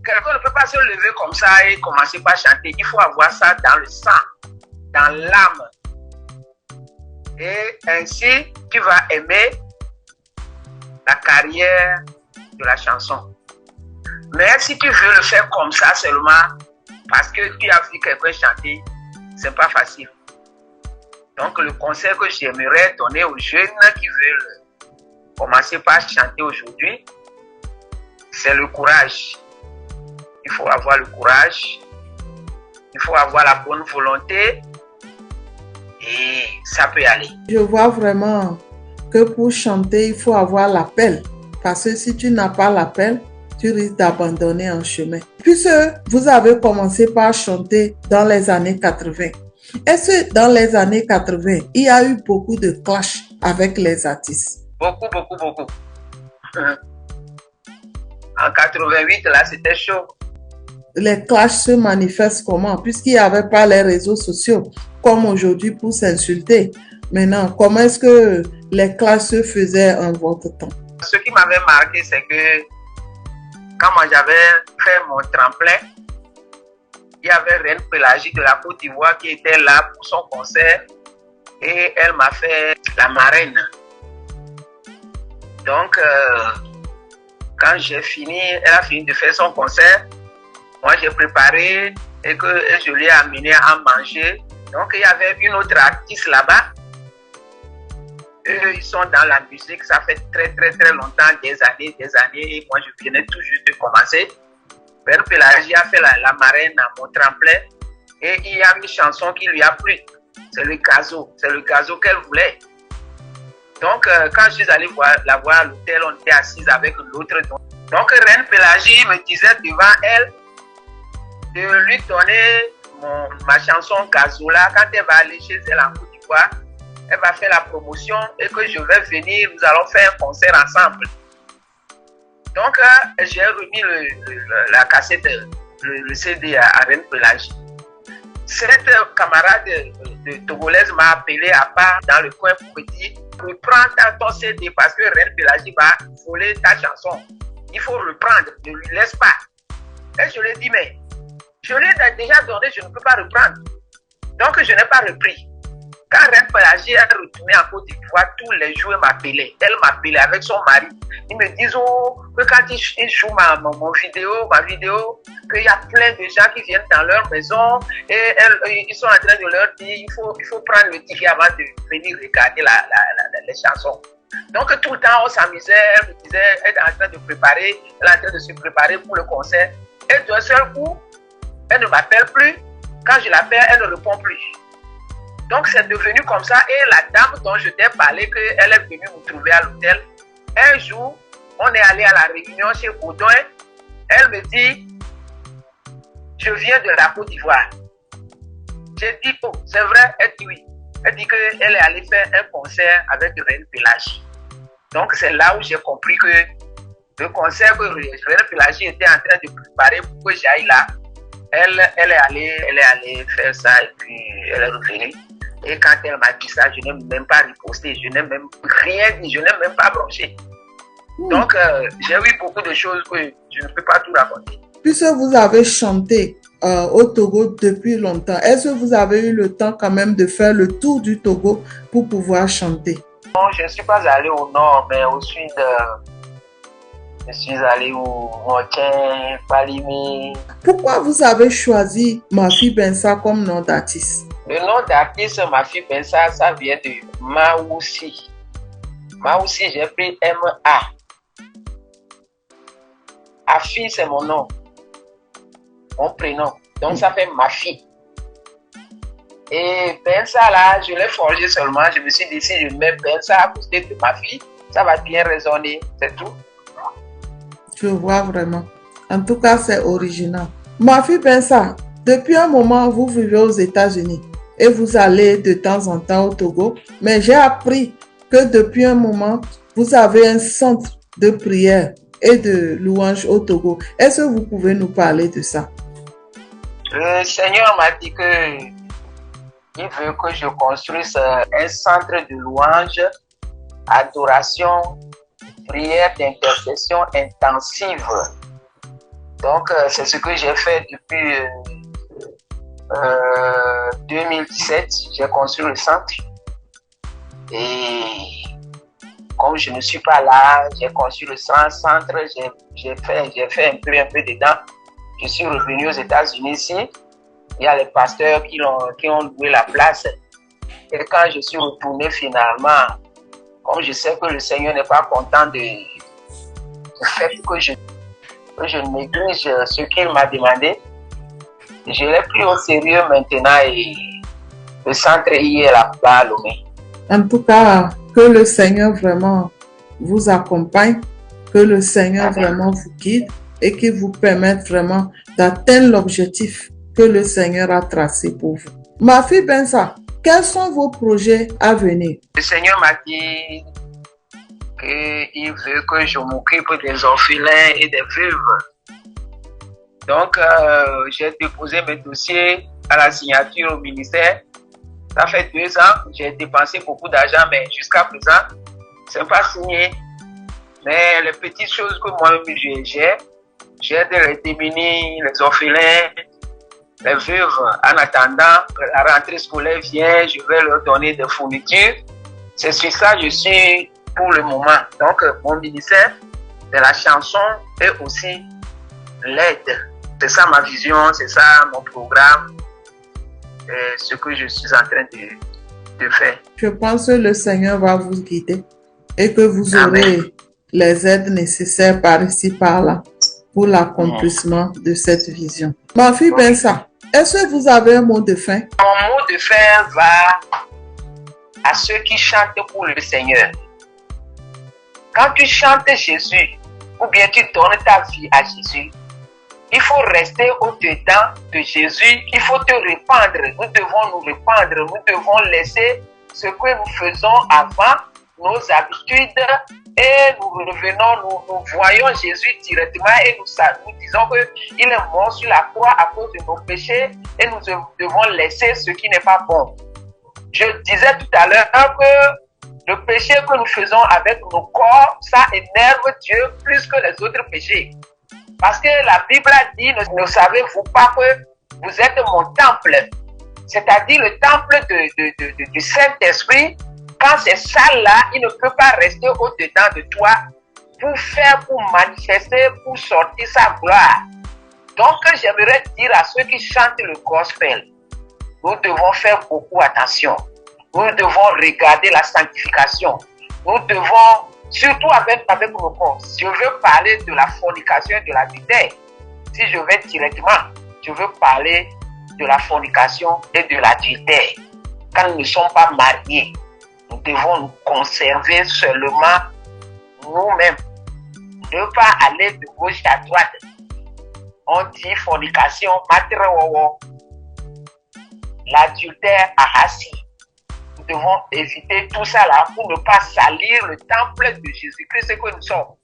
Quelqu'un ne peut pas se lever comme ça et commencer par chanter. Il faut avoir ça dans le sang, dans l'âme. Et ainsi, tu vas aimer la carrière de la chanson. Mais si tu veux le faire comme ça seulement, parce que tu as vu quelqu'un chanter, c'est pas facile. Donc le conseil que j'aimerais donner aux jeunes qui veulent commencer par chanter aujourd'hui, c'est le courage. il faut avoir le courage, il faut avoir la bonne volonté et ça peut aller. Je vois vraiment que pour chanter, il faut avoir l'appel. Parce que si tu n'as pas l'appel, tu risques d'abandonner en chemin. Puisque vous avez commencé par chanter dans les années 80, est-ce que dans les années 80, il y a eu beaucoup de clash avec les artistes? Beaucoup. En 88, là, c'était chaud. Les clashs se manifestent comment? Puisqu'il n'y avait pas les réseaux sociaux, comme aujourd'hui pour s'insulter. Maintenant, comment est-ce que les clashs se faisaient en votre temps? Ce qui m'avait marqué, c'est que quand moi j'avais fait mon tremplin, il y avait Reine Pélagie de la Côte d'Ivoire qui était là pour son concert et elle m'a fait la marraine. Donc, quand j'ai fini, elle a fini de faire son concert, moi j'ai préparé et je lui ai amené à manger. Donc, il y avait une autre artiste là-bas. Eux, ils sont dans la musique, ça fait très longtemps, des années, et moi je venais tout juste de commencer. Reine Pélagie a fait la marraine à mon tremplin et il y a une chanson qui lui a plu. C'est le gazo qu'elle voulait. Donc, quand je suis allé la voir à l'hôtel, on était assis avec l'autre. Donc, Reine Pélagie me disait devant elle de lui donner ma chanson Gazola quand elle va aller chez elle en Côte d'Ivoire. Elle va faire la promotion et que je vais venir, nous allons faire un concert ensemble. Donc, j'ai remis la cassette, le CD à Reine Pélagie. Cette camarade de Togolaise m'a appelé à part dans le coin pour me dire reprends ton CD parce que Reine Pélagie va voler ta chanson. Il faut reprendre, ne lui laisse pas. Et je lui ai dit, mais je lui ai déjà donné, je ne peux pas reprendre. Donc, je n'ai pas repris. Quand Reine Pélagie est retournée en Côte d'Ivoire, tous les jours m'appelaient. Elle m'appelait avec son mari. Ils me disent que quand ils jouent ma vidéo, qu'il y a plein de gens qui viennent dans leur maison et ils sont en train de leur dire il faut prendre le ticket avant de venir regarder les chansons. Donc tout le temps on s'amusait, elle me disait, elle est en train de se préparer pour le concert. Et d'un seul coup, elle ne m'appelle plus. Quand je l'appelle, elle ne répond plus. Donc, c'est devenu comme ça. Et la dame dont je t'ai parlé, qu'elle est venue me trouver à l'hôtel, un jour, on est allé à la réunion chez Baudouin. Elle me dit, je viens de la Côte d'Ivoire. J'ai dit, oh, c'est vrai? Elle dit oui. Elle dit qu'elle est allée faire un concert avec Reine Pélagie. Donc, c'est là où j'ai compris que le concert que Reine Pélagie était en train de préparer pour que j'aille là, elle est allée faire ça et puis elle est revenue. Et quand elle m'a dit ça, je n'ai même pas riposté, je n'ai même rien dit, je n'ai même pas branché. Donc, j'ai eu beaucoup de choses que je ne peux pas tout raconter. Puisque vous avez chanté au Togo depuis longtemps, est-ce que vous avez eu le temps quand même de faire le tour du Togo pour pouvoir chanter? Non, je ne suis pas allé au nord, mais au sud, je suis allé au Montien, Palimi. Pourquoi vous avez choisi Mafi Bensa comme nom d'artiste? Le nom d'artiste Mafi Bensa, ça vient de Maoussi. Maoussi, j'ai pris M-A. Afi, c'est mon nom, mon prénom. Donc, ça fait Mafi. Et Bensa, là, je l'ai forgé seulement. Je me suis dit, si je mets Bensa à côté de ma fille, ça va bien résonner. C'est tout. Je vois vraiment. En tout cas, c'est original. Mafi Bensa, depuis un moment, vous vivez aux États-Unis et vous allez de temps en temps au Togo. Mais j'ai appris que depuis un moment, vous avez un centre de prière et de louange au Togo. Est-ce que vous pouvez nous parler de ça? Le Seigneur m'a dit que il veut que je construise un centre de louange, adoration, prière d'intercession intensive. Donc, c'est ce que j'ai fait depuis 2017. J'ai construit le centre. Et comme je ne suis pas là, j'ai construit le centre, j'ai fait un peu dedans. Je suis revenu aux États-Unis ici. Il y a les pasteurs qui ont loué la place. Et quand je suis retourné finalement, comme je sais que le Seigneur n'est pas content de faire que je... que je néglige ce qu'il m'a demandé. Je l'ai pris au sérieux maintenant et le centre y est là-bas à Lomé. En tout cas, que le Seigneur vraiment vous accompagne, que le Seigneur vraiment vous guide et qu'il vous permette vraiment d'atteindre l'objectif que le Seigneur a tracé pour vous. Ma fille Bensa, quels sont vos projets à venir? Le Seigneur m'a dit qu'il veut que je m'occupe des orphelins et des veuves. Donc, j'ai déposé mes dossiers à la signature au ministère. Ça fait 2 ans, j'ai dépensé beaucoup d'argent, mais jusqu'à présent, ce n'est pas signé. Mais les petites choses que moi-même j'aide les démunis, les orphelins, les veuves. En attendant que la rentrée scolaire vienne, je vais leur donner des fournitures. C'est sur ça que je suis pour le moment. Donc, mon ministère de la chanson et aussi l'aide. C'est ça ma vision, c'est ça mon programme, ce que je suis en train de faire. Je pense que le Seigneur va vous guider et que vous aurez les aides nécessaires par ici, par là, pour l'accomplissement de cette vision. Ma fille Bensa, est-ce que vous avez un mot de fin? Mon mot de fin va à ceux qui chantent pour le Seigneur. Quand tu chantes Jésus, ou bien tu donnes ta vie à Jésus, il faut rester au-dedans de Jésus, il faut te répandre. Nous devons nous répandre, nous devons laisser ce que nous faisons avant, nos habitudes, et nous revenons, nous voyons Jésus directement et nous disons qu'il est mort sur la croix à cause de nos péchés et nous devons laisser ce qui n'est pas bon. Je disais tout à l'heure que le péché que nous faisons avec nos corps, ça énerve Dieu plus que les autres péchés. Parce que la Bible a dit, ne savez-vous pas que vous êtes mon temple, c'est-à-dire le temple du Saint-Esprit. Quand c'est sale là, il ne peut pas rester au-dedans de toi pour manifester, pour sortir sa gloire. Donc, j'aimerais dire à ceux qui chantent le gospel, nous devons faire beaucoup attention. Nous devons regarder la sanctification. Nous devons, surtout avec nos corps, je veux parler de la fornication et de l'adultère. Si je vais directement, je veux parler de la fornication et de l'adultère. Quand nous ne sommes pas mariés, nous devons nous conserver seulement nous-mêmes. Ne pas aller de gauche à droite. On dit fornication, l'adultère ahasi. Nous devons éviter tout ça là pour ne pas salir le temple de Jésus-Christ que nous sommes.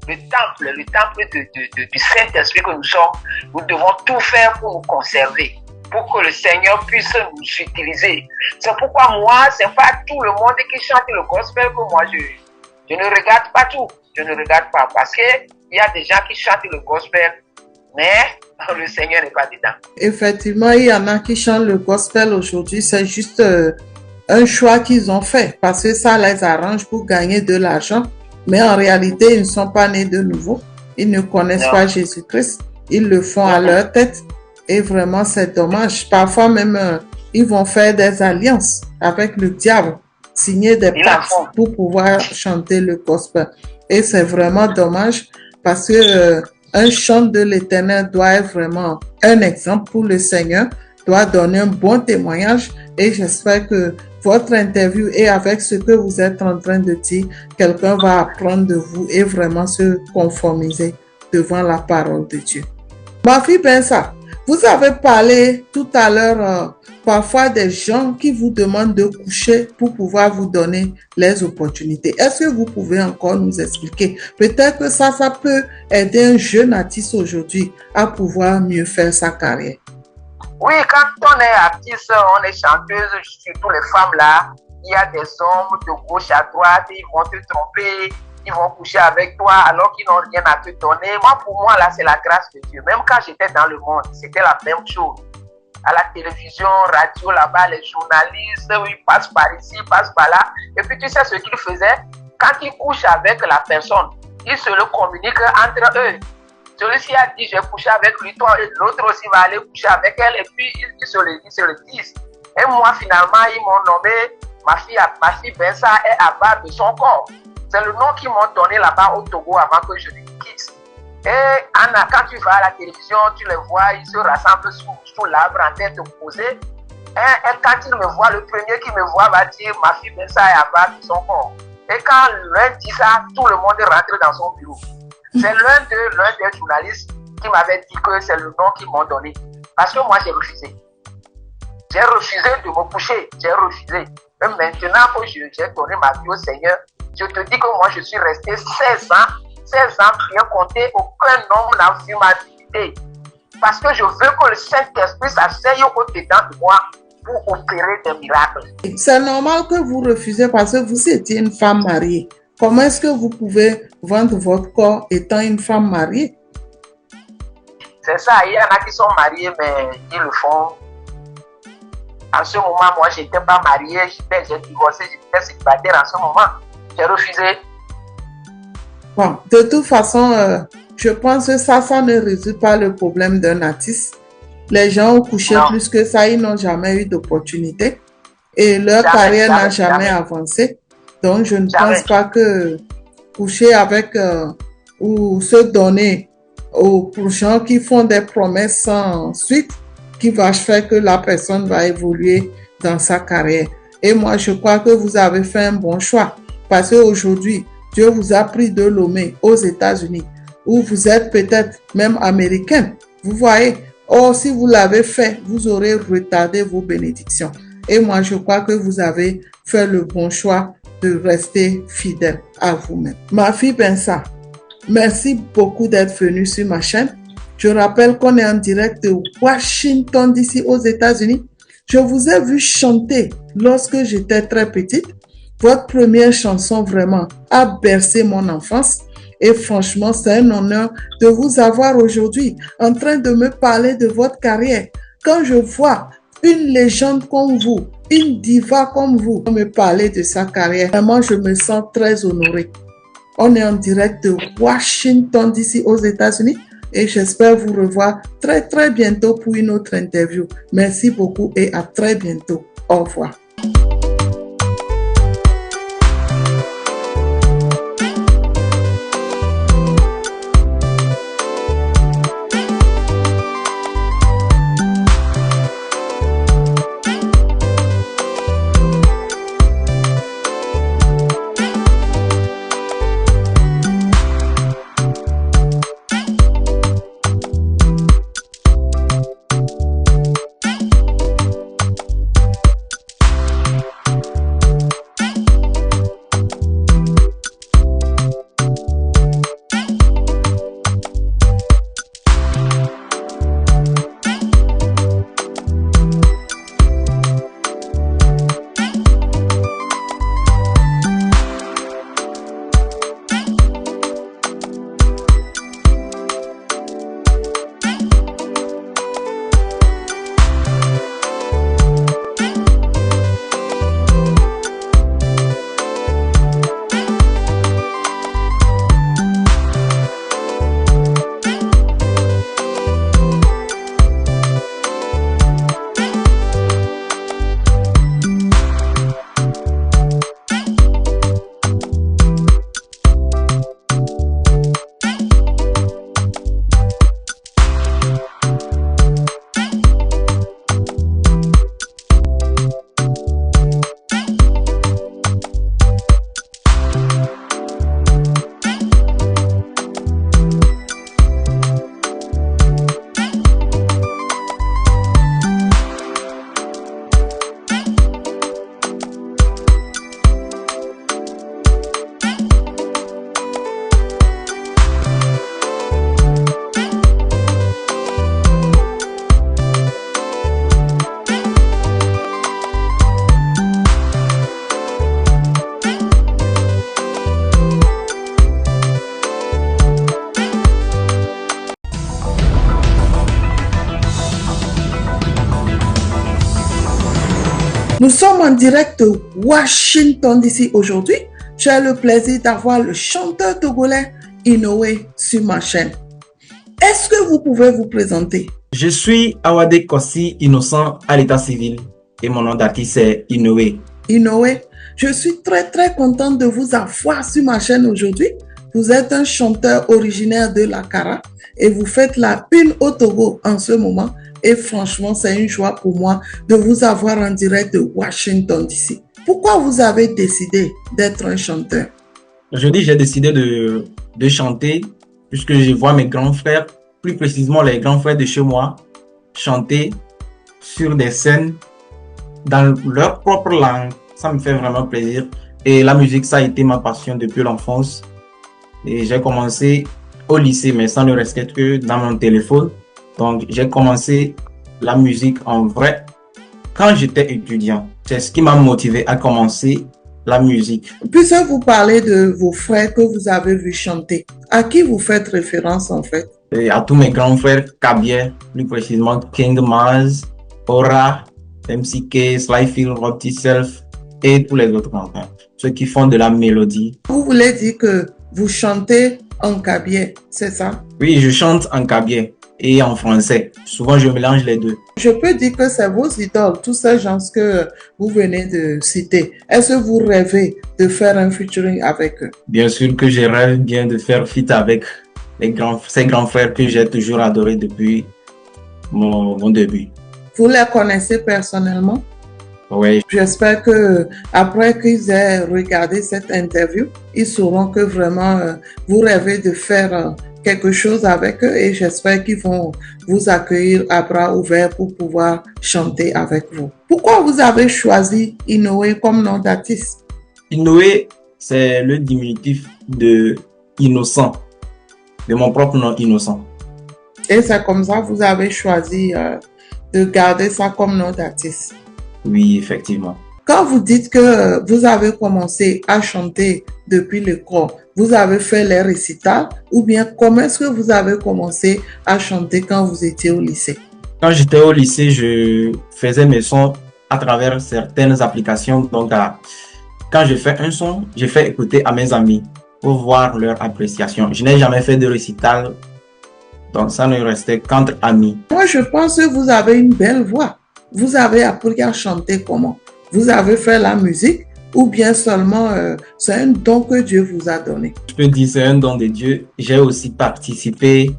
Le temple du Saint-Esprit que nous sommes. Nous devons tout faire pour nous conserver, pour que le Seigneur puisse nous utiliser. C'est pourquoi moi, ce n'est pas tout le monde qui chante le gospel que moi je ne regarde pas tout. Je ne regarde pas parce qu'il y a des gens qui chantent le gospel, mais le Seigneur n'est pas dedans. Effectivement, il y en a qui chantent le gospel aujourd'hui, c'est juste un choix qu'ils ont fait parce que ça les arrange pour gagner de l'argent. Mais en réalité, ils ne sont pas nés de nouveau. Ils ne connaissent pas Jésus-Christ. Ils le font à leur tête. Et vraiment, c'est dommage. Parfois même, ils vont faire des alliances avec le diable, signer des pactes pour pouvoir chanter le gospel. Et c'est vraiment dommage parce que un chant de l'Éternel doit être vraiment un exemple pour le Seigneur, doit donner un bon témoignage. Et j'espère que votre interview et avec ce que vous êtes en train de dire, quelqu'un va apprendre de vous et vraiment se conformiser devant la parole de Dieu. Ma fille Bensa, vous avez parlé tout à l'heure parfois des gens qui vous demandent de coucher pour pouvoir vous donner les opportunités. Est-ce que vous pouvez encore nous expliquer? Peut-être que ça peut aider un jeune artiste aujourd'hui à pouvoir mieux faire sa carrière. Oui, quand on est artiste, on est chanteuse, surtout les femmes là, il y a des hommes de gauche à droite, ils vont te tromper, ils vont coucher avec toi alors qu'ils n'ont rien à te donner. Moi, pour moi, là, c'est la grâce de Dieu. Même quand j'étais dans le monde, c'était la même chose. À la télévision, radio, là-bas, les journalistes, ils passent par ici, ils passent par là. Et puis, tu sais ce qu'ils faisaient? Quand ils couchent avec la personne, ils se le communiquent entre eux. Celui-ci a dit, j'ai couché avec lui, toi, et l'autre aussi va aller coucher avec elle, et puis ils se le disent. Et moi, finalement, ils m'ont nommé, ma fille Bensa est à bas de son corps. C'est le nom qu'ils m'ont donné là-bas au Togo avant que je ne quitte. Et Anna, quand tu vas à la télévision, tu les vois, ils se rassemblent sous l'arbre en train de poser. Et quand ils me voient, le premier qui me voit va dire ma fille Bensa est à bas de son corps. Et quand l'un dit ça, tout le monde rentre dans son bureau. C'est l'un des journalistes qui m'avait dit que c'est le nom qu'ils m'ont donné. Parce que moi, j'ai refusé. J'ai refusé de me coucher. J'ai refusé. Et maintenant que j'ai donné ma vie au Seigneur, je te dis que moi, je suis resté 16 ans, bien compté, aucun homme n'a vu ma dignité. Parce que je veux que le Saint-Esprit s'asseye au-dedans de moi pour opérer des miracles. C'est normal que vous refusez parce que vous étiez une femme mariée. Comment est-ce que vous pouvez vendre votre corps étant une femme mariée? C'est ça, il y en a qui sont mariés, mais ils le font. En ce moment, moi, je n'étais pas mariée, j'ai divorcé, j'étais célibataire en ce moment. J'ai refusé. Bon, de toute façon, je pense que ça ne résout pas le problème d'un artiste. Les gens ont couché plus que ça, ils n'ont jamais eu d'opportunité et leur carrière n'a jamais avancé. Donc, je ne pense pas que coucher avec ou se donner aux gens qui font des promesses sans suite, qui va faire que la personne va évoluer dans sa carrière. Et moi, je crois que vous avez fait un bon choix parce qu'aujourd'hui, Dieu vous a pris de Lomé aux États-Unis, où vous êtes peut-être même américain. Vous voyez? Or, si vous l'avez fait, vous aurez retardé vos bénédictions. Et moi, je crois que vous avez fait le bon choix de rester fidèle à vous-même. Ma fille Bensa, merci beaucoup d'être venue sur ma chaîne. Je rappelle qu'on est en direct de Washington, D.C. aux États-Unis. Je vous ai vu chanter lorsque j'étais très petite. Votre première chanson vraiment a bercé mon enfance. Et franchement, c'est un honneur de vous avoir aujourd'hui en train de me parler de votre carrière. Quand je vois une légende comme vous, une diva comme vous, me parler de sa carrière, vraiment, je me sens très honorée. On est en direct de Washington, D.C. aux États-Unis. Et j'espère vous revoir très très bientôt pour une autre interview. Merci beaucoup et à très bientôt. Au revoir. Nous sommes en direct de Washington DC aujourd'hui. J'ai le plaisir d'avoir le chanteur togolais Inoue sur ma chaîne. Est-ce que vous pouvez vous présenter? Je suis Awade Kossi Innocent à l'état civil et mon nom d'artiste est Inoue. Inoue, je suis très contente de vous avoir sur ma chaîne aujourd'hui vous êtes un chanteur originaire de l'Akara et vous faites la une au Togo en ce moment. Et franchement, c'est une joie pour moi de vous avoir en direct de Washington DC. Pourquoi vous avez décidé d'être un chanteur? Aujourd'hui, j'ai décidé de chanter puisque je vois mes grands frères, plus précisément les grands frères de chez moi, chanter sur des scènes dans leur propre langue. Ça me fait vraiment plaisir. Et la musique, ça a été ma passion depuis l'enfance. Et j'ai commencé au lycée, mais ça ne restait que dans mon téléphone. Donc, j'ai commencé la musique en vrai quand j'étais étudiant. C'est ce qui m'a motivé à commencer la musique. Puisque vous parlez de vos frères que vous avez vu chanter, à qui vous faites référence en fait? Et à tous mes grands frères Kabier, plus précisément King Maz, Ora, MCK, Slyfield, Rob Self et tous les autres grands frères. Ceux qui font de la mélodie. Vous voulez dire que vous chantez en Kabier, c'est ça? Oui, je chante en Kabier et en français. Souvent, je mélange les deux. Je peux dire que c'est vos idoles, tous ces gens que vous venez de citer. Est-ce que vous rêvez de faire un featuring avec eux? Bien sûr que je rêve bien de faire feat avec ces grands frères que j'ai toujours adorés depuis mon début. Vous les connaissez personnellement? Oui. J'espère que après qu'ils aient regardé cette interview, ils sauront que vraiment vous rêvez de faire quelque chose avec eux et j'espère qu'ils vont vous accueillir à bras ouverts pour pouvoir chanter avec vous. Pourquoi vous avez choisi Inoue comme nom d'artiste? Inoue, c'est le diminutif de innocent, de mon propre nom Innocent. Et c'est comme ça que vous avez choisi de garder ça comme nom d'artiste? Oui, effectivement. Quand vous dites que vous avez commencé à chanter depuis l'école, vous avez fait les récitals ou bien comment est-ce que vous avez commencé à chanter quand vous étiez au lycée? Quand j'étais au lycée, je faisais mes sons à travers certaines applications. Donc, quand je fais un son, je fais écouter à mes amis pour voir leur appréciation. Je n'ai jamais fait de récital, donc ça ne restait qu'entre amis. Moi, je pense que vous avez une belle voix. Vous avez appris à chanter comment? Vous avez fait la musique ou bien seulement c'est un don que Dieu vous a donné? Je peux dire c'est un don de Dieu. J'ai aussi participé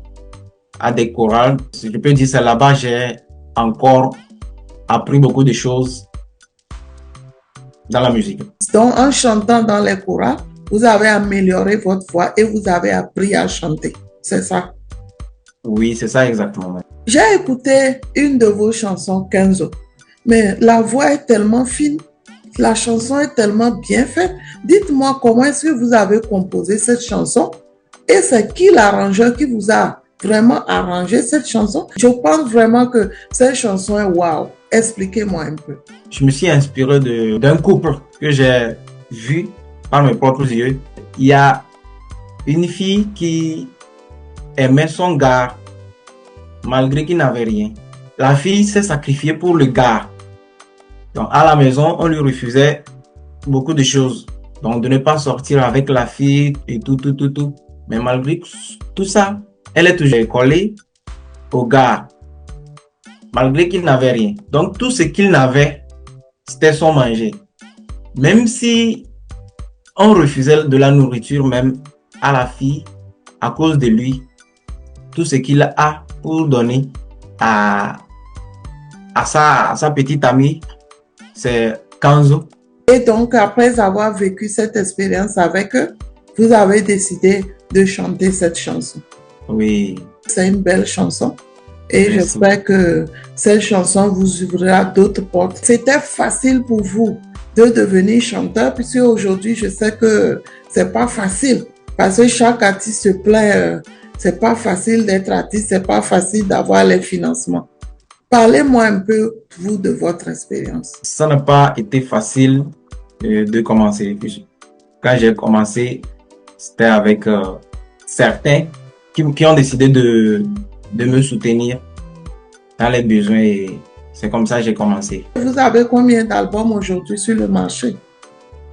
à des chorales. Je peux dire c'est là-bas j'ai encore appris beaucoup de choses dans la musique. Donc, en chantant dans les chorales, vous avez amélioré votre voix et vous avez appris à chanter. C'est ça? Oui, c'est ça exactement. J'ai écouté une de vos chansons, Kenzo, mais la voix est tellement fine, la chanson est tellement bien faite. Dites-moi comment est-ce que vous avez composé cette chanson et c'est qui l'arrangeur qui vous a vraiment arrangé cette chanson? Je pense vraiment que cette chanson est wow. Expliquez-moi un peu. Je me suis inspiré d'un couple que j'ai vu par mes propres yeux. Il y a une fille qui aimait son gars malgré qu'il n'avait rien. La fille s'est sacrifiée pour le gars. Donc à la maison, on lui refusait beaucoup de choses. Donc de ne pas sortir avec la fille et tout. Mais malgré tout ça, elle est toujours collée au gars. Malgré qu'il n'avait rien. Donc tout ce qu'il n'avait, c'était son manger. Même si on refusait de la nourriture même à la fille à cause de lui, tout ce qu'il a pour donner à sa petite amie, c'est Kanzo. Et donc, après avoir vécu cette expérience avec eux, vous avez décidé de chanter cette chanson. Oui. C'est une belle chanson. Et Merci. j'espère que cette chanson vous ouvrira d'autres portes. C'était facile pour vous de devenir chanteur, puisque aujourd'hui, je sais que c'est pas facile. Parce que chaque artiste se plaint, c'est pas facile d'être artiste, c'est pas facile d'avoir les financements. Parlez-moi un peu, vous, de votre expérience. Ça n'a pas été facile de commencer. Quand j'ai commencé, c'était avec certains qui ont décidé de me soutenir dans les besoins et c'est comme ça que j'ai commencé. Vous avez combien d'albums aujourd'hui sur le marché?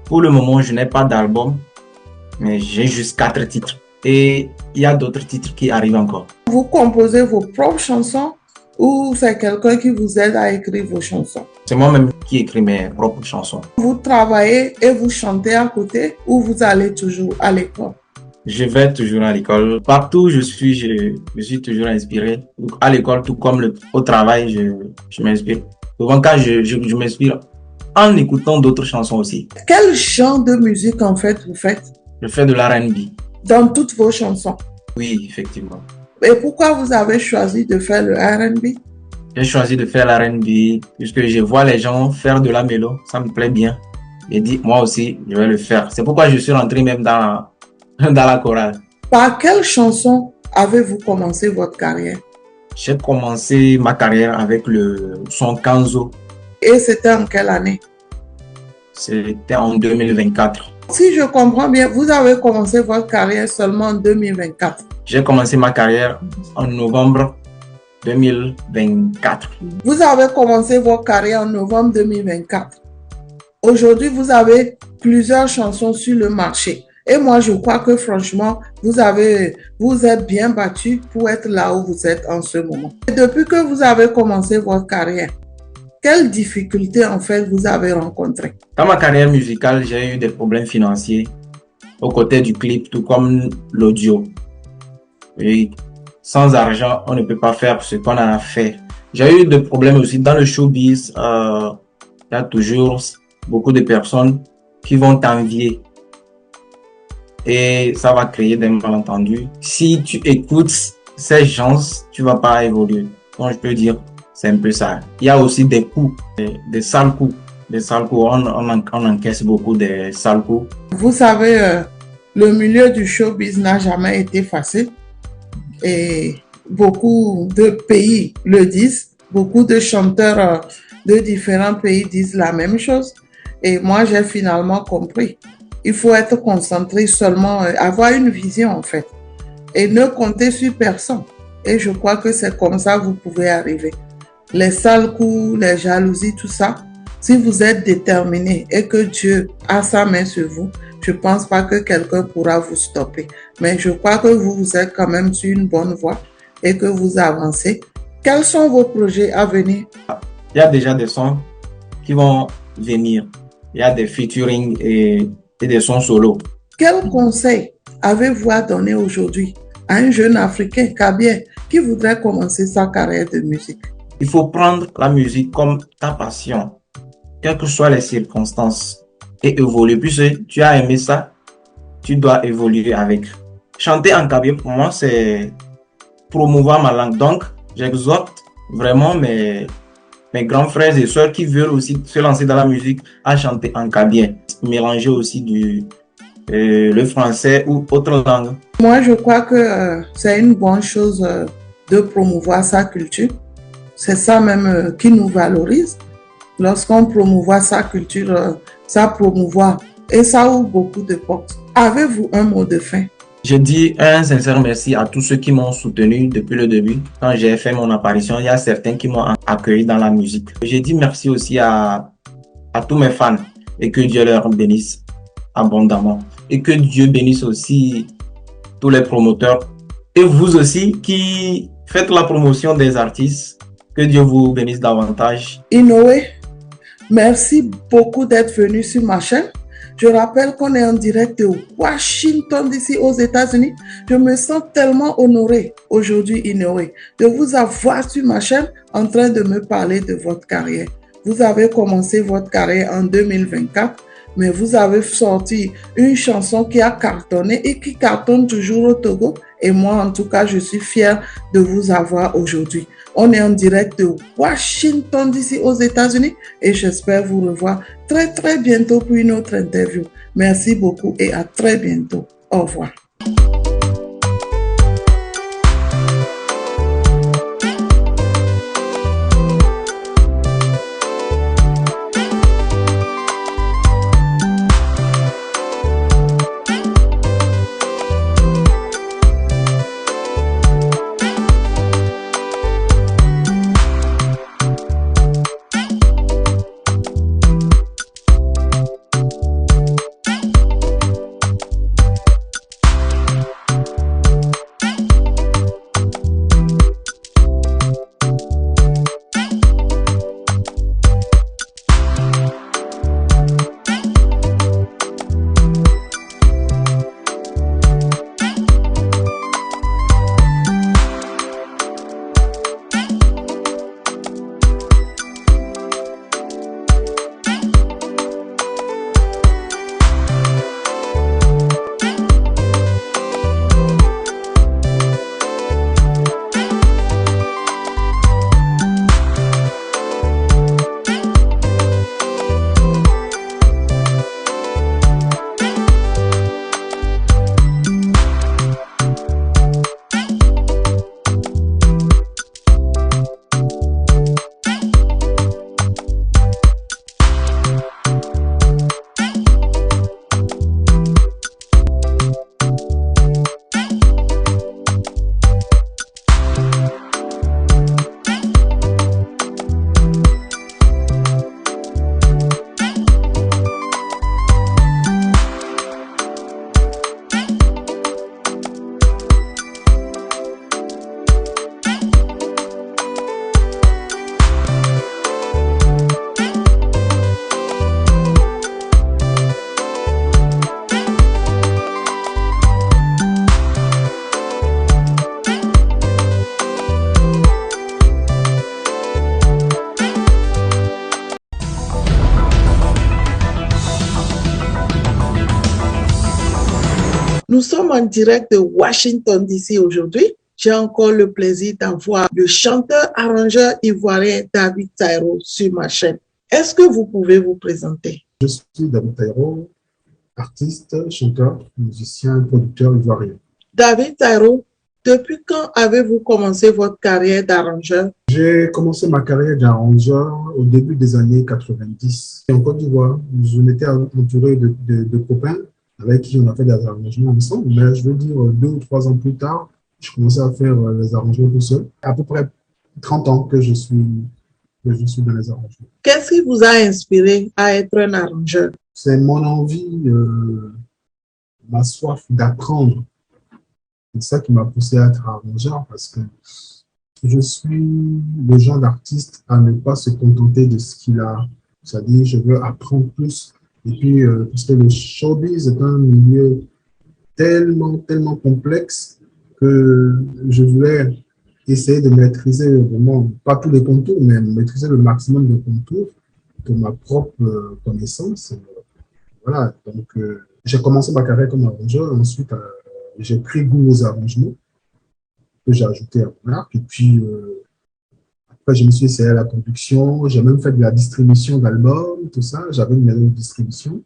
Pour le moment, je n'ai pas d'album, mais j'ai juste 4 titres. Et il y a d'autres titres qui arrivent encore. Vous composez vos propres chansons ou c'est quelqu'un qui vous aide à écrire vos chansons? C'est moi-même qui écris mes propres chansons. Vous travaillez et vous chantez à côté ou vous allez toujours à l'école? Je vais toujours à l'école. Partout où je suis toujours inspiré. À l'école, tout comme au travail, je m'inspire. Souvent, quand je m'inspire en écoutant d'autres chansons aussi. Quel genre de musique en fait vous faites Je fais de l'R&B. dans toutes vos chansons? Oui, effectivement. Et pourquoi vous avez choisi de faire le R&B? J'ai choisi de faire l'R&B puisque je vois les gens faire de la mélo. Ça me plaît bien. J'ai dit, moi aussi, je vais le faire. C'est pourquoi je suis rentré même dans la chorale. Par quelle chanson avez-vous commencé votre carrière? J'ai commencé ma carrière avec le son Kanzo. Et c'était en quelle année? C'était en 2024. Si je comprends bien, vous avez commencé votre carrière seulement en 2024. J'ai commencé ma carrière en novembre 2024. Vous avez commencé votre carrière en novembre 2024. Aujourd'hui, vous avez plusieurs chansons sur le marché. Et moi, je crois que franchement, vous êtes bien battu pour être là où vous êtes en ce moment. Et depuis que vous avez commencé votre carrière, quelles difficultés en fait vous avez rencontrées? Dans ma carrière musicale, j'ai eu des problèmes financiers aux côtés du clip, tout comme l'audio. Et sans argent, on ne peut pas faire ce qu'on a à faire. J'ai eu des problèmes aussi dans le showbiz. Il y a toujours beaucoup de personnes qui vont t'envier. Et ça va créer des malentendus. Si tu écoutes ces gens, tu vas pas évoluer. Donc je peux dire, c'est un peu ça. Il y a aussi des coups, des sales coups. Des sales coups, on encaisse beaucoup des sales coups. Vous savez, le milieu du showbiz n'a jamais été facile. Et beaucoup de pays le disent. Beaucoup de chanteurs de différents pays disent la même chose. Et moi, j'ai finalement compris. Il faut être concentré seulement, avoir une vision en fait. Et ne compter sur personne. Et je crois que c'est comme ça que vous pouvez arriver. Les sales coups, les jalousies, tout ça. Si vous êtes déterminé et que Dieu a sa main sur vous, je ne pense pas que quelqu'un pourra vous stopper. Mais je crois que vous êtes quand même sur une bonne voie et que vous avancez. Quels sont vos projets à venir? Il y a déjà des sons qui vont venir. Il y a des featuring et des sons solo. Quel conseil avez-vous à donner aujourd'hui à un jeune Africain, Kabien, qui voudrait commencer sa carrière de musique? Il faut prendre la musique comme ta passion, quelles que soient les circonstances, et évoluer. Puisque tu as aimé ça, tu dois évoluer avec. Chanter en kabyle, pour moi, c'est promouvoir ma langue. Donc, j'exhorte vraiment mes grands frères et sœurs qui veulent aussi se lancer dans la musique à chanter en kabyle. Mélanger aussi le français ou autre langue. Moi, je crois que c'est une bonne chose de promouvoir sa culture. C'est ça même qui nous valorise. Lorsqu'on promouvoit sa culture, ça promouvoit et ça ouvre beaucoup de portes. Avez-vous un mot de fin? Je dis un sincère merci à tous ceux qui m'ont soutenu depuis le début. Quand j'ai fait mon apparition, il y a certains qui m'ont accueilli dans la musique. Je dis merci aussi à tous mes fans et que Dieu leur bénisse abondamment. Et que Dieu bénisse aussi tous les promoteurs et vous aussi qui faites la promotion des artistes. Que Dieu vous bénisse davantage. Inoue, merci beaucoup d'être venu sur ma chaîne. Je rappelle qu'on est en direct de Washington, d'ici aux États-Unis. Je me sens tellement honoré aujourd'hui, Inoue, de vous avoir sur ma chaîne en train de me parler de votre carrière. Vous avez commencé votre carrière en 2024, mais vous avez sorti une chanson qui a cartonné et qui cartonne toujours au Togo. Et moi, en tout cas, je suis fière de vous avoir aujourd'hui. On est en direct de Washington, d'ici aux États-Unis, et j'espère vous revoir très, très bientôt pour une autre interview. Merci beaucoup et à très bientôt. Au revoir. Nous sommes en direct de Washington, D.C. aujourd'hui. J'ai encore le plaisir d'avoir le chanteur-arrangeur ivoirien David Taïro sur ma chaîne. Est-ce que vous pouvez vous présenter? Je suis David Taïro, artiste, chanteur, musicien, producteur ivoirien. David Taïro, depuis quand avez-vous commencé votre carrière d'arrangeur? J'ai commencé ma carrière d'arrangeur au début des années 90. En Côte d'Ivoire, je m'étais entouré de copains avec qui on a fait des arrangements ensemble. Mais je veux dire, 2 ou 3 ans plus tard, je commençais à faire les arrangements tout seul. À peu près 30 ans que je suis dans les arrangements. Qu'est-ce qui vous a inspiré à être un arrangeur? C'est mon envie, ma soif d'apprendre. C'est ça qui m'a poussé à être arrangeur parce que je suis le genre d'artiste à ne pas se contenter de ce qu'il a. C'est-à-dire, je veux apprendre plus. Et puis, parce que le showbiz est un milieu tellement complexe que je voulais essayer de maîtriser vraiment, pas tous les contours, mais maîtriser le maximum de contours pour ma propre connaissance. Voilà, donc j'ai commencé ma carrière comme arrangeur. Ensuite, j'ai pris goût aux arrangements que j'ai ajouté à mon arc. Et puis, après, je me suis essayé à la production. J'ai même fait de la distribution d'albums, tout ça. J'avais une maison de distribution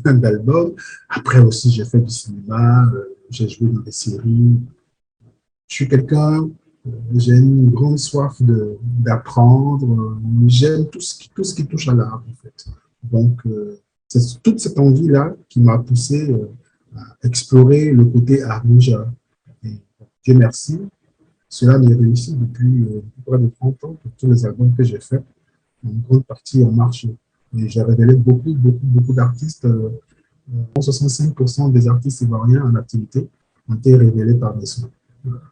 d'albums. Après aussi, j'ai fait du cinéma. J'ai joué dans des séries. Je suis quelqu'un, j'ai une grande soif d'apprendre. J'aime tout ce qui touche à l'art, en fait. Donc, c'est toute cette envie-là qui m'a poussé à explorer le côté arrangeur. Et Dieu merci, cela m'est réussi depuis près de 30 ans pour tous les albums que j'ai faits. En grande partie en marche. Et j'ai révélé beaucoup d'artistes. 65% des artistes ivoiriens en activité ont été révélés par mes soins.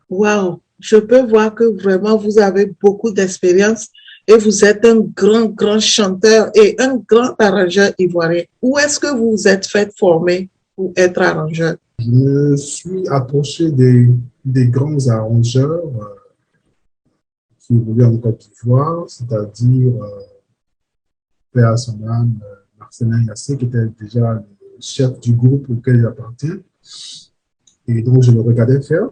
Wow, je peux voir que vraiment vous avez beaucoup d'expérience et vous êtes un grand chanteur et un grand arrangeur ivoirien. Où est-ce que vous vous êtes fait former pour être arrangeur? Je me suis approché des grands arrangeurs qui évoluent en Côte d'Ivoire, c'est-à-dire Père à son âme, Marcelin Yassé, qui était déjà le chef du groupe auquel j'appartiens. Et donc, je le regardais faire.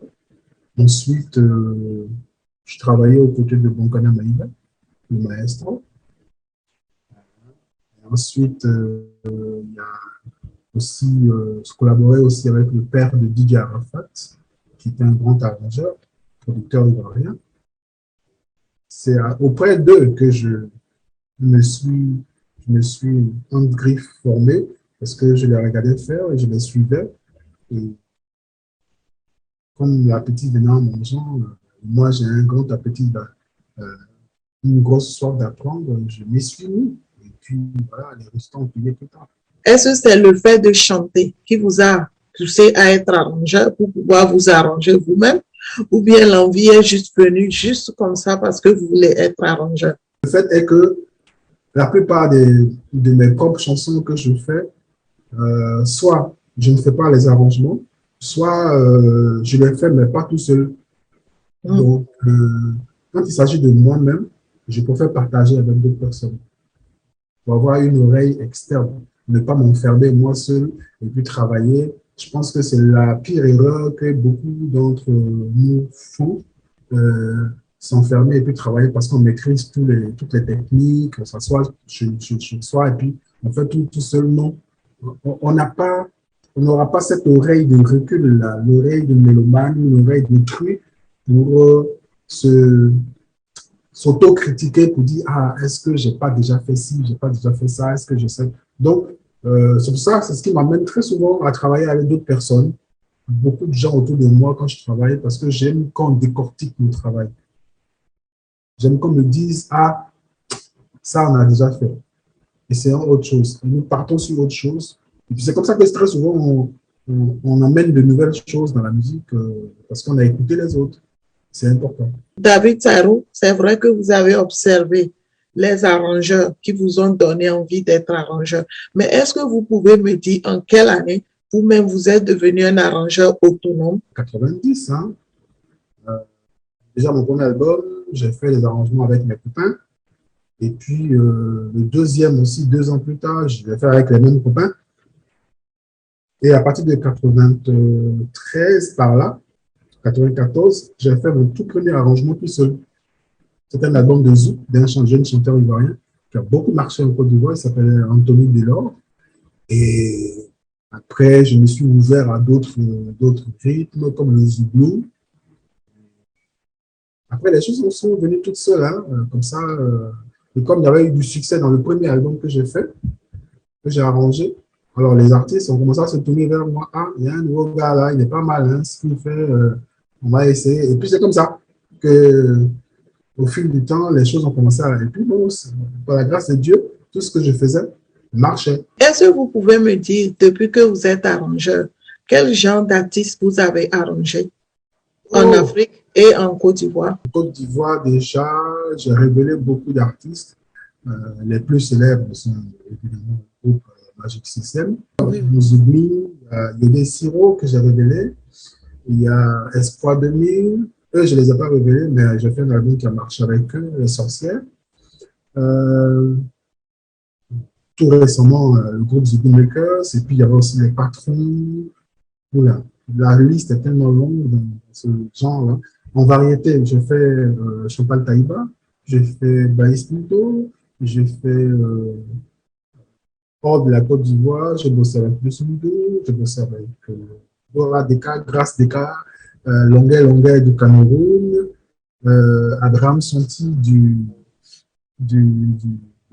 Ensuite, je travaillais aux côtés de Bonkana Maïga, le maestro. Et ensuite, il y a aussi, je collaborais aussi avec le père de Didier Arafat, qui était un grand arrangeur, producteur ivoirien. C'est auprès d'eux que je me suis en griffe formé, parce que je les regardais faire et je les suivais. Et comme l'appétit venait en mangeant, moi j'ai un grand appétit, une grosse soif d'apprendre, je m'y suis mis. Et puis voilà, les résultats ont payé plus tard. Est-ce que c'est le fait de chanter qui vous a poussé à être arrangeur pour pouvoir vous arranger vous-même, ou bien l'envie est juste venue juste comme ça parce que vous voulez être arrangeur? Le fait est que la plupart de mes propres chansons que je fais, soit je ne fais pas les arrangements, soit je les fais, mais pas tout seul. Donc, quand il s'agit de moi-même, je préfère partager avec d'autres personnes pour avoir une oreille externe, ne pas m'enfermer moi seul et puis travailler. Je pense que c'est la pire erreur que beaucoup d'entre nous font, s'enfermer et puis travailler parce qu'on maîtrise toutes les techniques, que ce soit chez soi, et puis on fait tout seul. Non, on n'aura pas cette oreille de recul, l'oreille de mélomane, l'oreille de truc pour s'auto-critiquer, pour dire, ah, est-ce que j'ai pas déjà fait ci, j'ai pas déjà fait ça, est-ce que je sais. Donc, c'est pour ça, c'est ce qui m'amène très souvent à travailler avec d'autres personnes, beaucoup de gens autour de moi quand je travaille, parce que j'aime quand on décortique mon travail. J'aime qu'on me dise, ah, ça on a déjà fait. Et c'est autre chose. Et nous partons sur autre chose. Et puis c'est comme ça que très souvent, on amène de nouvelles choses dans la musique parce qu'on a écouté les autres. C'est important. David Taïro, c'est vrai que vous avez observé les arrangeurs qui vous ont donné envie d'être arrangeur. Mais est-ce que vous pouvez me dire en quelle année vous-même vous êtes devenu un arrangeur autonome? 90, hein. Déjà mon premier album, j'ai fait les arrangements avec mes copains. Et puis le deuxième aussi, 2 ans plus tard, je l'ai fait avec les mêmes copains. Et à partir de 93, par là, 94, j'ai fait mon tout premier arrangement tout seul. C'était un album de Zou, d'un jeune chanteur ivoirien qui a beaucoup marché en Côte d'Ivoire. Il s'appelait Anthony Delors. Et après, je me suis ouvert à d'autres rythmes comme le zouglou. Après, les choses sont venues toutes seules, hein, comme ça. Et comme il y avait eu du succès dans le premier album que j'ai fait, que j'ai arrangé, alors les artistes ont commencé à se tourner vers moi. Ah, il y a un nouveau gars là, il est pas mal, hein, ce qu'il fait, on va essayer. Et puis c'est comme ça que, au fil du temps, les choses ont commencé à... Et puis bon, par la grâce de Dieu, tout ce que je faisais marchait. Est-ce que vous pouvez me dire, depuis que vous êtes arrangeur, quel genre d'artiste vous avez arrangé en Afrique et en Côte d'Ivoire? En Côte d'Ivoire, déjà, j'ai révélé beaucoup d'artistes. Les plus célèbres sont évidemment le groupe Magic System. Oui. Mouzoubli, il y a des Siro que j'ai révélés. Il y a Espoir 2000. Eux, je ne les ai pas révélés, mais j'ai fait un album qui a marché avec eux, Les Sorcières. Tout récemment, le groupe Zouglou Makers. Et puis, il y avait aussi les Patrons. Oula, la liste est tellement longue dans ce genre-là. En variété, j'ai fait Chopal Taïba, j'ai fait Baïs Pinto, j'ai fait hors de la Côte d'Ivoire, j'ai bossé avec Plus Mundo, j'ai bossé avec Dora Deka, Grace Deka, Longuet Longuet du Cameroun, Abraham Santi de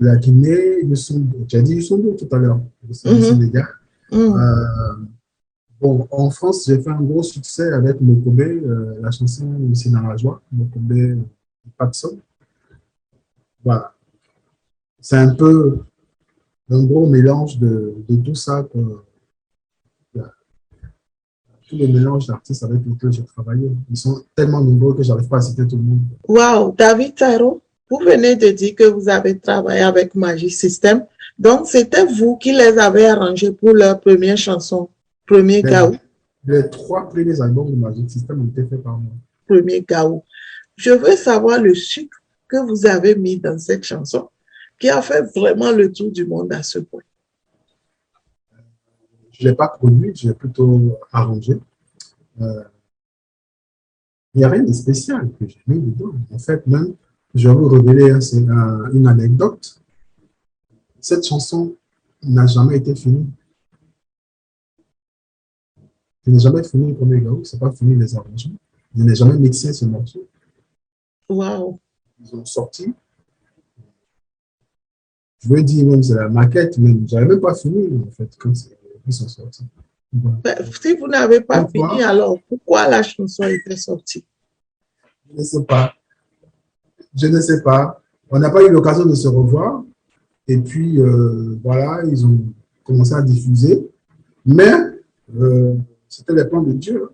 la Guinée, j'ai dit Yusundu tout à l'heure, du Sénégal. Bon, en France, j'ai fait un gros succès avec Mokobé, la chanson C'est dans la joie, Mokobé, Patson. Voilà. C'est un peu un gros mélange de tout ça, tout le mélange d'artistes avec lesquels j'ai travaillé. Ils sont tellement nombreux que je n'arrive pas à citer tout le monde. Wow, David Tairo, vous venez de dire que vous avez travaillé avec Magic System. Donc, c'était vous qui les avez arrangés pour leur première chanson, Premier Gaou. Les 3 premiers albums de Magic System ont été faits par moi. Premier Gaou. Je veux savoir le sucre que vous avez mis dans cette chanson qui a fait vraiment le tour du monde à ce point. Je ne l'ai pas produit, j'ai plutôt arrangé. Il n'y a rien de spécial que j'ai mis dedans. En fait, même, je vais vous révéler une anecdote. Cette chanson n'a jamais été finie. Je n'ai jamais fini le premier Gaou, ce n'est pas fini les arrangements. Je n'ai jamais mixé ce morceau. Wow. Ils ont sorti. Je veux dire, même c'est la maquette, même. Je n'avais même pas fini, en fait, quand ils sont sortis. Bon. Si vous n'avez pas fini, alors pourquoi la chanson était sortie? Je ne sais pas. Je ne sais pas. On n'a pas eu l'occasion de se revoir. Et puis, voilà, ils ont commencé à diffuser. Mais c'était les plans de Dieu.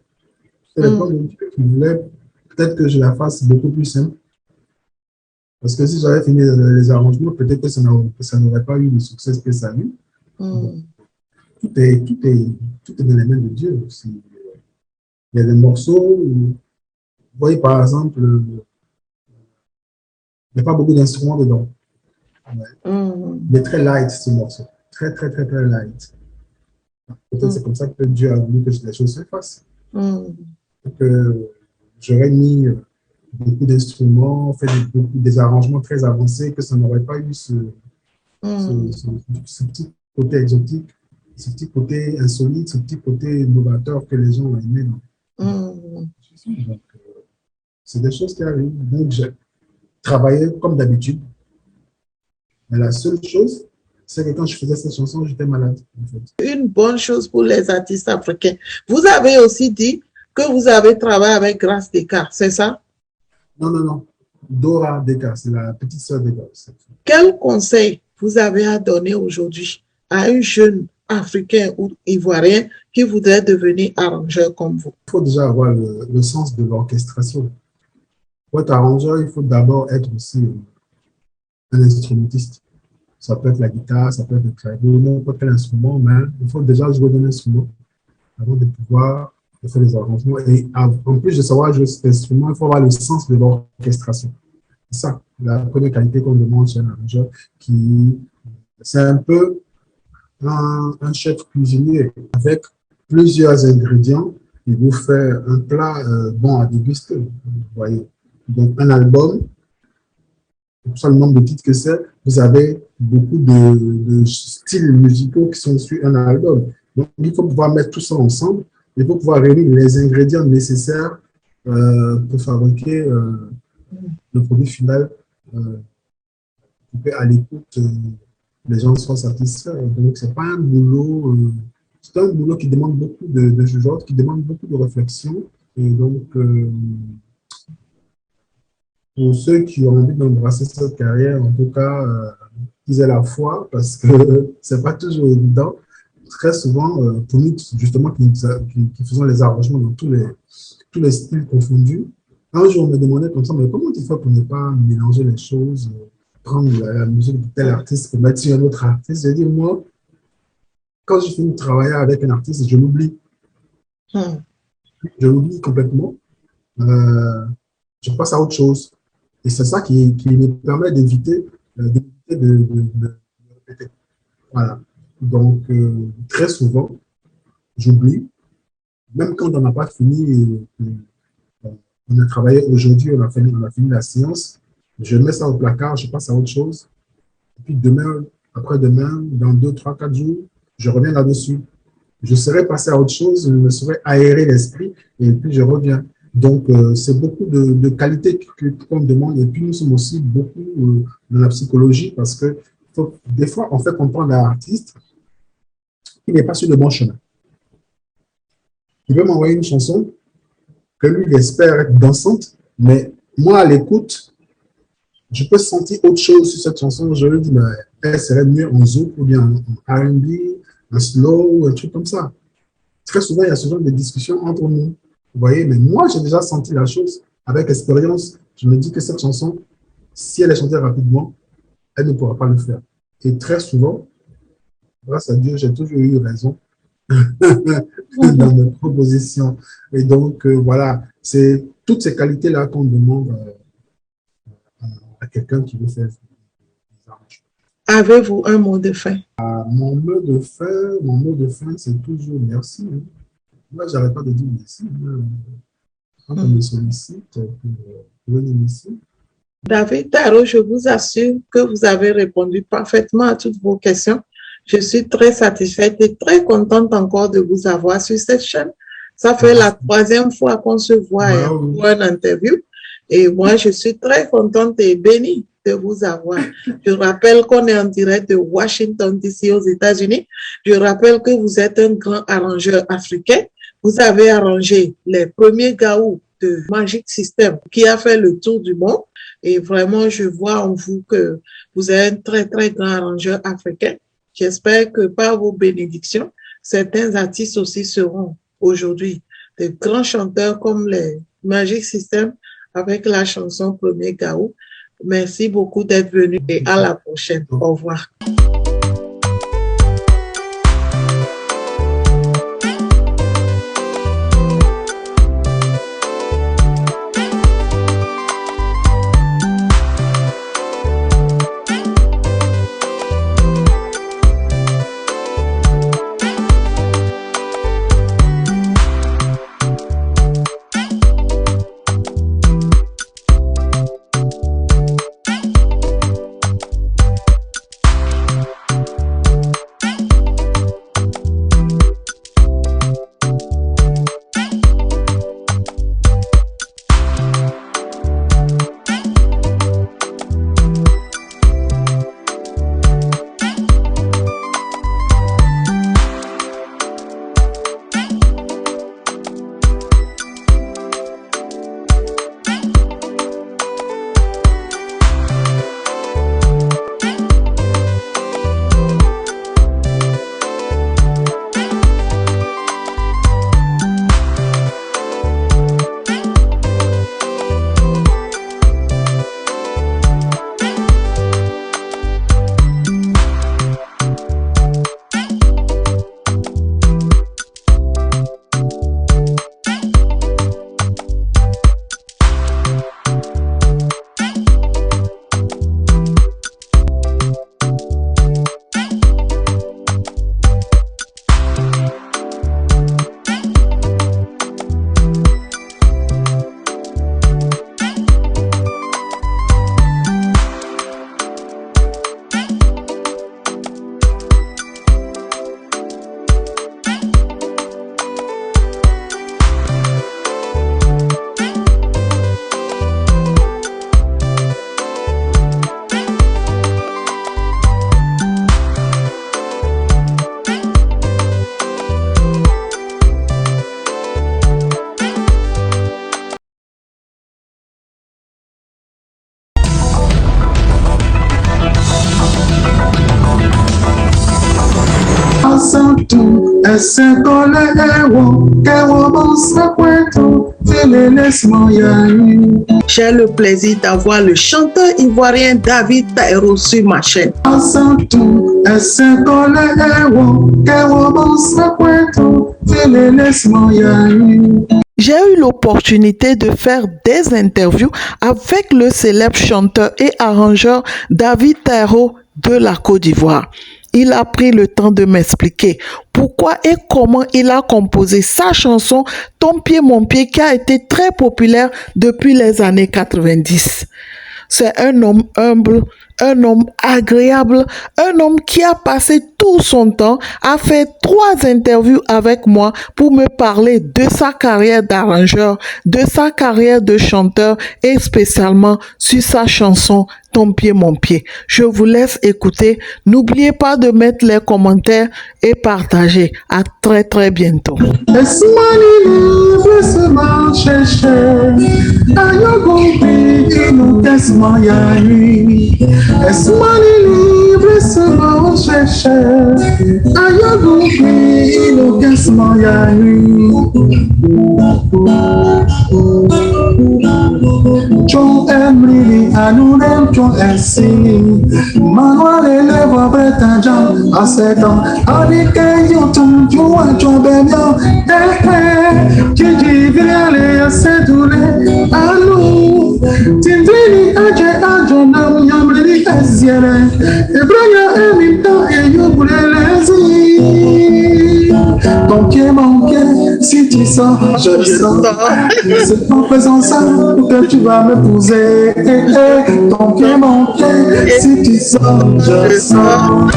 C'était les plans de Dieu qui voulaient peut-être que je la fasse beaucoup plus simple. Parce que si j'avais fini les arrangements, peut-être que ça n'aurait pas eu le succès que ça a eu. Tout est dans les mains de Dieu aussi. Il y a des morceaux où, vous voyez par exemple, il n'y a pas beaucoup d'instruments dedans. Il est très light ce morceau. Très, très, très, très light. Peut-être c'est comme ça que Dieu a voulu que les choses se fassent. J'aurais mis beaucoup d'instruments, fait des arrangements très avancés, que ça n'aurait pas eu ce petit côté exotique, ce petit côté insolite, ce petit côté novateur que les gens ont aimé. Donc, c'est des choses qui arrivent. Donc, j'ai travaillé comme d'habitude. Mais la seule chose, c'est que quand je faisais cette chanson, j'étais malade. En fait. Une bonne chose pour les artistes africains. Vous avez aussi dit que vous avez travaillé avec Grace Deka, c'est ça? Non. Dora Deka, c'est la petite sœur de Grace. Quel conseil vous avez à donner aujourd'hui à un jeune africain ou ivoirien qui voudrait devenir arrangeur comme vous? Il faut déjà avoir le sens de l'orchestration. Pour être arrangeur, il faut d'abord être aussi un instrumentiste. Ça peut être la guitare, ça peut être le clavier, n'importe quel instrument, mais il faut déjà jouer d'un instrument avant de pouvoir faire les arrangements. Et en plus de savoir jouer cet instrument, il faut avoir le sens de l'orchestration. C'est ça, la première qualité qu'on demande chez un arrangeur, c'est un peu un chef cuisinier avec plusieurs ingrédients et vous fait un plat bon à déguster. Vous voyez. Donc, un album, pour ça le nombre de titres que c'est, vous avez beaucoup de styles musicaux qui sont sur un album. Donc, il faut pouvoir mettre tout ça ensemble. Il faut pouvoir réunir les ingrédients nécessaires pour fabriquer le produit final pour qu'à l'écoute, les gens soient satisfaits. Donc, c'est pas un boulot, c'est un boulot qui demande beaucoup de jugeote, qui demande beaucoup de réflexion. Et donc, pour ceux qui ont envie d'embrasser cette carrière, en tout cas, qu'ils aient la foi, parce que c'est pas toujours évident. Très souvent, pour nous, justement, qui faisons les arrangements dans tous les styles confondus, un jour, on me demandait comme ça, mais comment tu fais pour ne pas mélanger les choses, prendre la musique de tel artiste pour mettre sur un autre artiste? J'ai dit, moi, quand je finis de travailler avec un artiste, je l'oublie. Je l'oublie complètement. Je passe à autre chose. Et c'est ça qui me permet d'éviter de répéter. Voilà. Donc, très souvent, j'oublie. Même quand on n'a pas fini, on a travaillé aujourd'hui, on a fini la séance, je mets ça au placard, je passe à autre chose. Et puis demain, après-demain, dans 2, 3, 4 jours, je reviens là-dessus. Je serai passé à autre chose, je me serai aéré l'esprit et puis je reviens. Donc, c'est beaucoup de qualités qu'on demande. Et puis, nous sommes aussi beaucoup dans la psychologie parce que des fois, on fait comprendre à l'artiste qu'il n'est pas sur le bon chemin. Il veut m'envoyer une chanson que lui, il espère être dansante, mais moi, à l'écoute, je peux sentir autre chose sur cette chanson. Je lui dis, elle serait mieux en zouk ou bien en R&B, en slow, ou un truc comme ça. Très souvent, il y a ce genre de discussion entre nous. Vous voyez, mais moi, j'ai déjà senti la chose avec expérience. Je me dis que cette chanson, si elle est chantée rapidement, elle ne pourra pas le faire. Et très souvent, grâce à Dieu, j'ai toujours eu raison dans mes propositions. Et donc, voilà, c'est toutes ces qualités-là qu'on demande à quelqu'un qui veut faire des arrangements. Avez-vous un mot de fin? Mon mot de fin, c'est toujours merci. Moi, je n'arrête pas de dire merci. Quand on me sollicite pour venir ici. David Tarot, je vous assure que vous avez répondu parfaitement à toutes vos questions. Je suis très satisfaite et très contente encore de vous avoir sur cette chaîne. Ça fait la 3e fois qu'on se voit pour une interview. Et moi, je suis très contente et bénie de vous avoir. Je rappelle qu'on est en direct de Washington, D.C. aux États-Unis. Je rappelle que vous êtes un grand arrangeur africain. Vous avez arrangé les premiers gaous de Magic System qui a fait le tour du monde. Et vraiment, je vois en vous que vous êtes un très, très grand arrangeur africain. J'espère que par vos bénédictions, certains artistes aussi seront aujourd'hui de grands chanteurs comme les Magic System avec la chanson Premier Gaou. Merci beaucoup d'être venu et à la prochaine. Au revoir. Assantu, ese koleo, kewo bonsa kwetu, fileles moyani. J'ai le plaisir d'avoir le chanteur ivoirien David Taïro sur ma chaîne. Assantu, ese koleo, kewo bonsa kwetu, fileles moyani. J'ai eu l'opportunité de faire des interviews avec le célèbre chanteur et arrangeur David Taïro de la Côte d'Ivoire. Il a pris le temps de m'expliquer pourquoi et comment il a composé sa chanson Ton pied, mon pied, qui a été très populaire depuis les années 90. C'est un homme humble, un homme agréable, un homme qui a passé tout son temps à faire 3 interviews avec moi pour me parler de sa carrière d'arrangeur, de sa carrière de chanteur et spécialement sur sa chanson Ton pied, mon pied. Je vous laisse écouter. N'oubliez pas de mettre les commentaires et partager. À très très bientôt. John Emily, Anurem John Essi, Manuel Elevo Bretanjan, Asetan, Adike Yotum, Juan John Benyon, Gigi Viale, Asedule, Alu, Tindini, Aje Ajonam, Yamri, Esiere, Ebraya Emita, Eyubrelezi. Ton pied, mon pied, si tu sors, je sors. C'est en faisant ça que tu vas m'épouser. Ton pied, mon pied, si tu sors, je sors.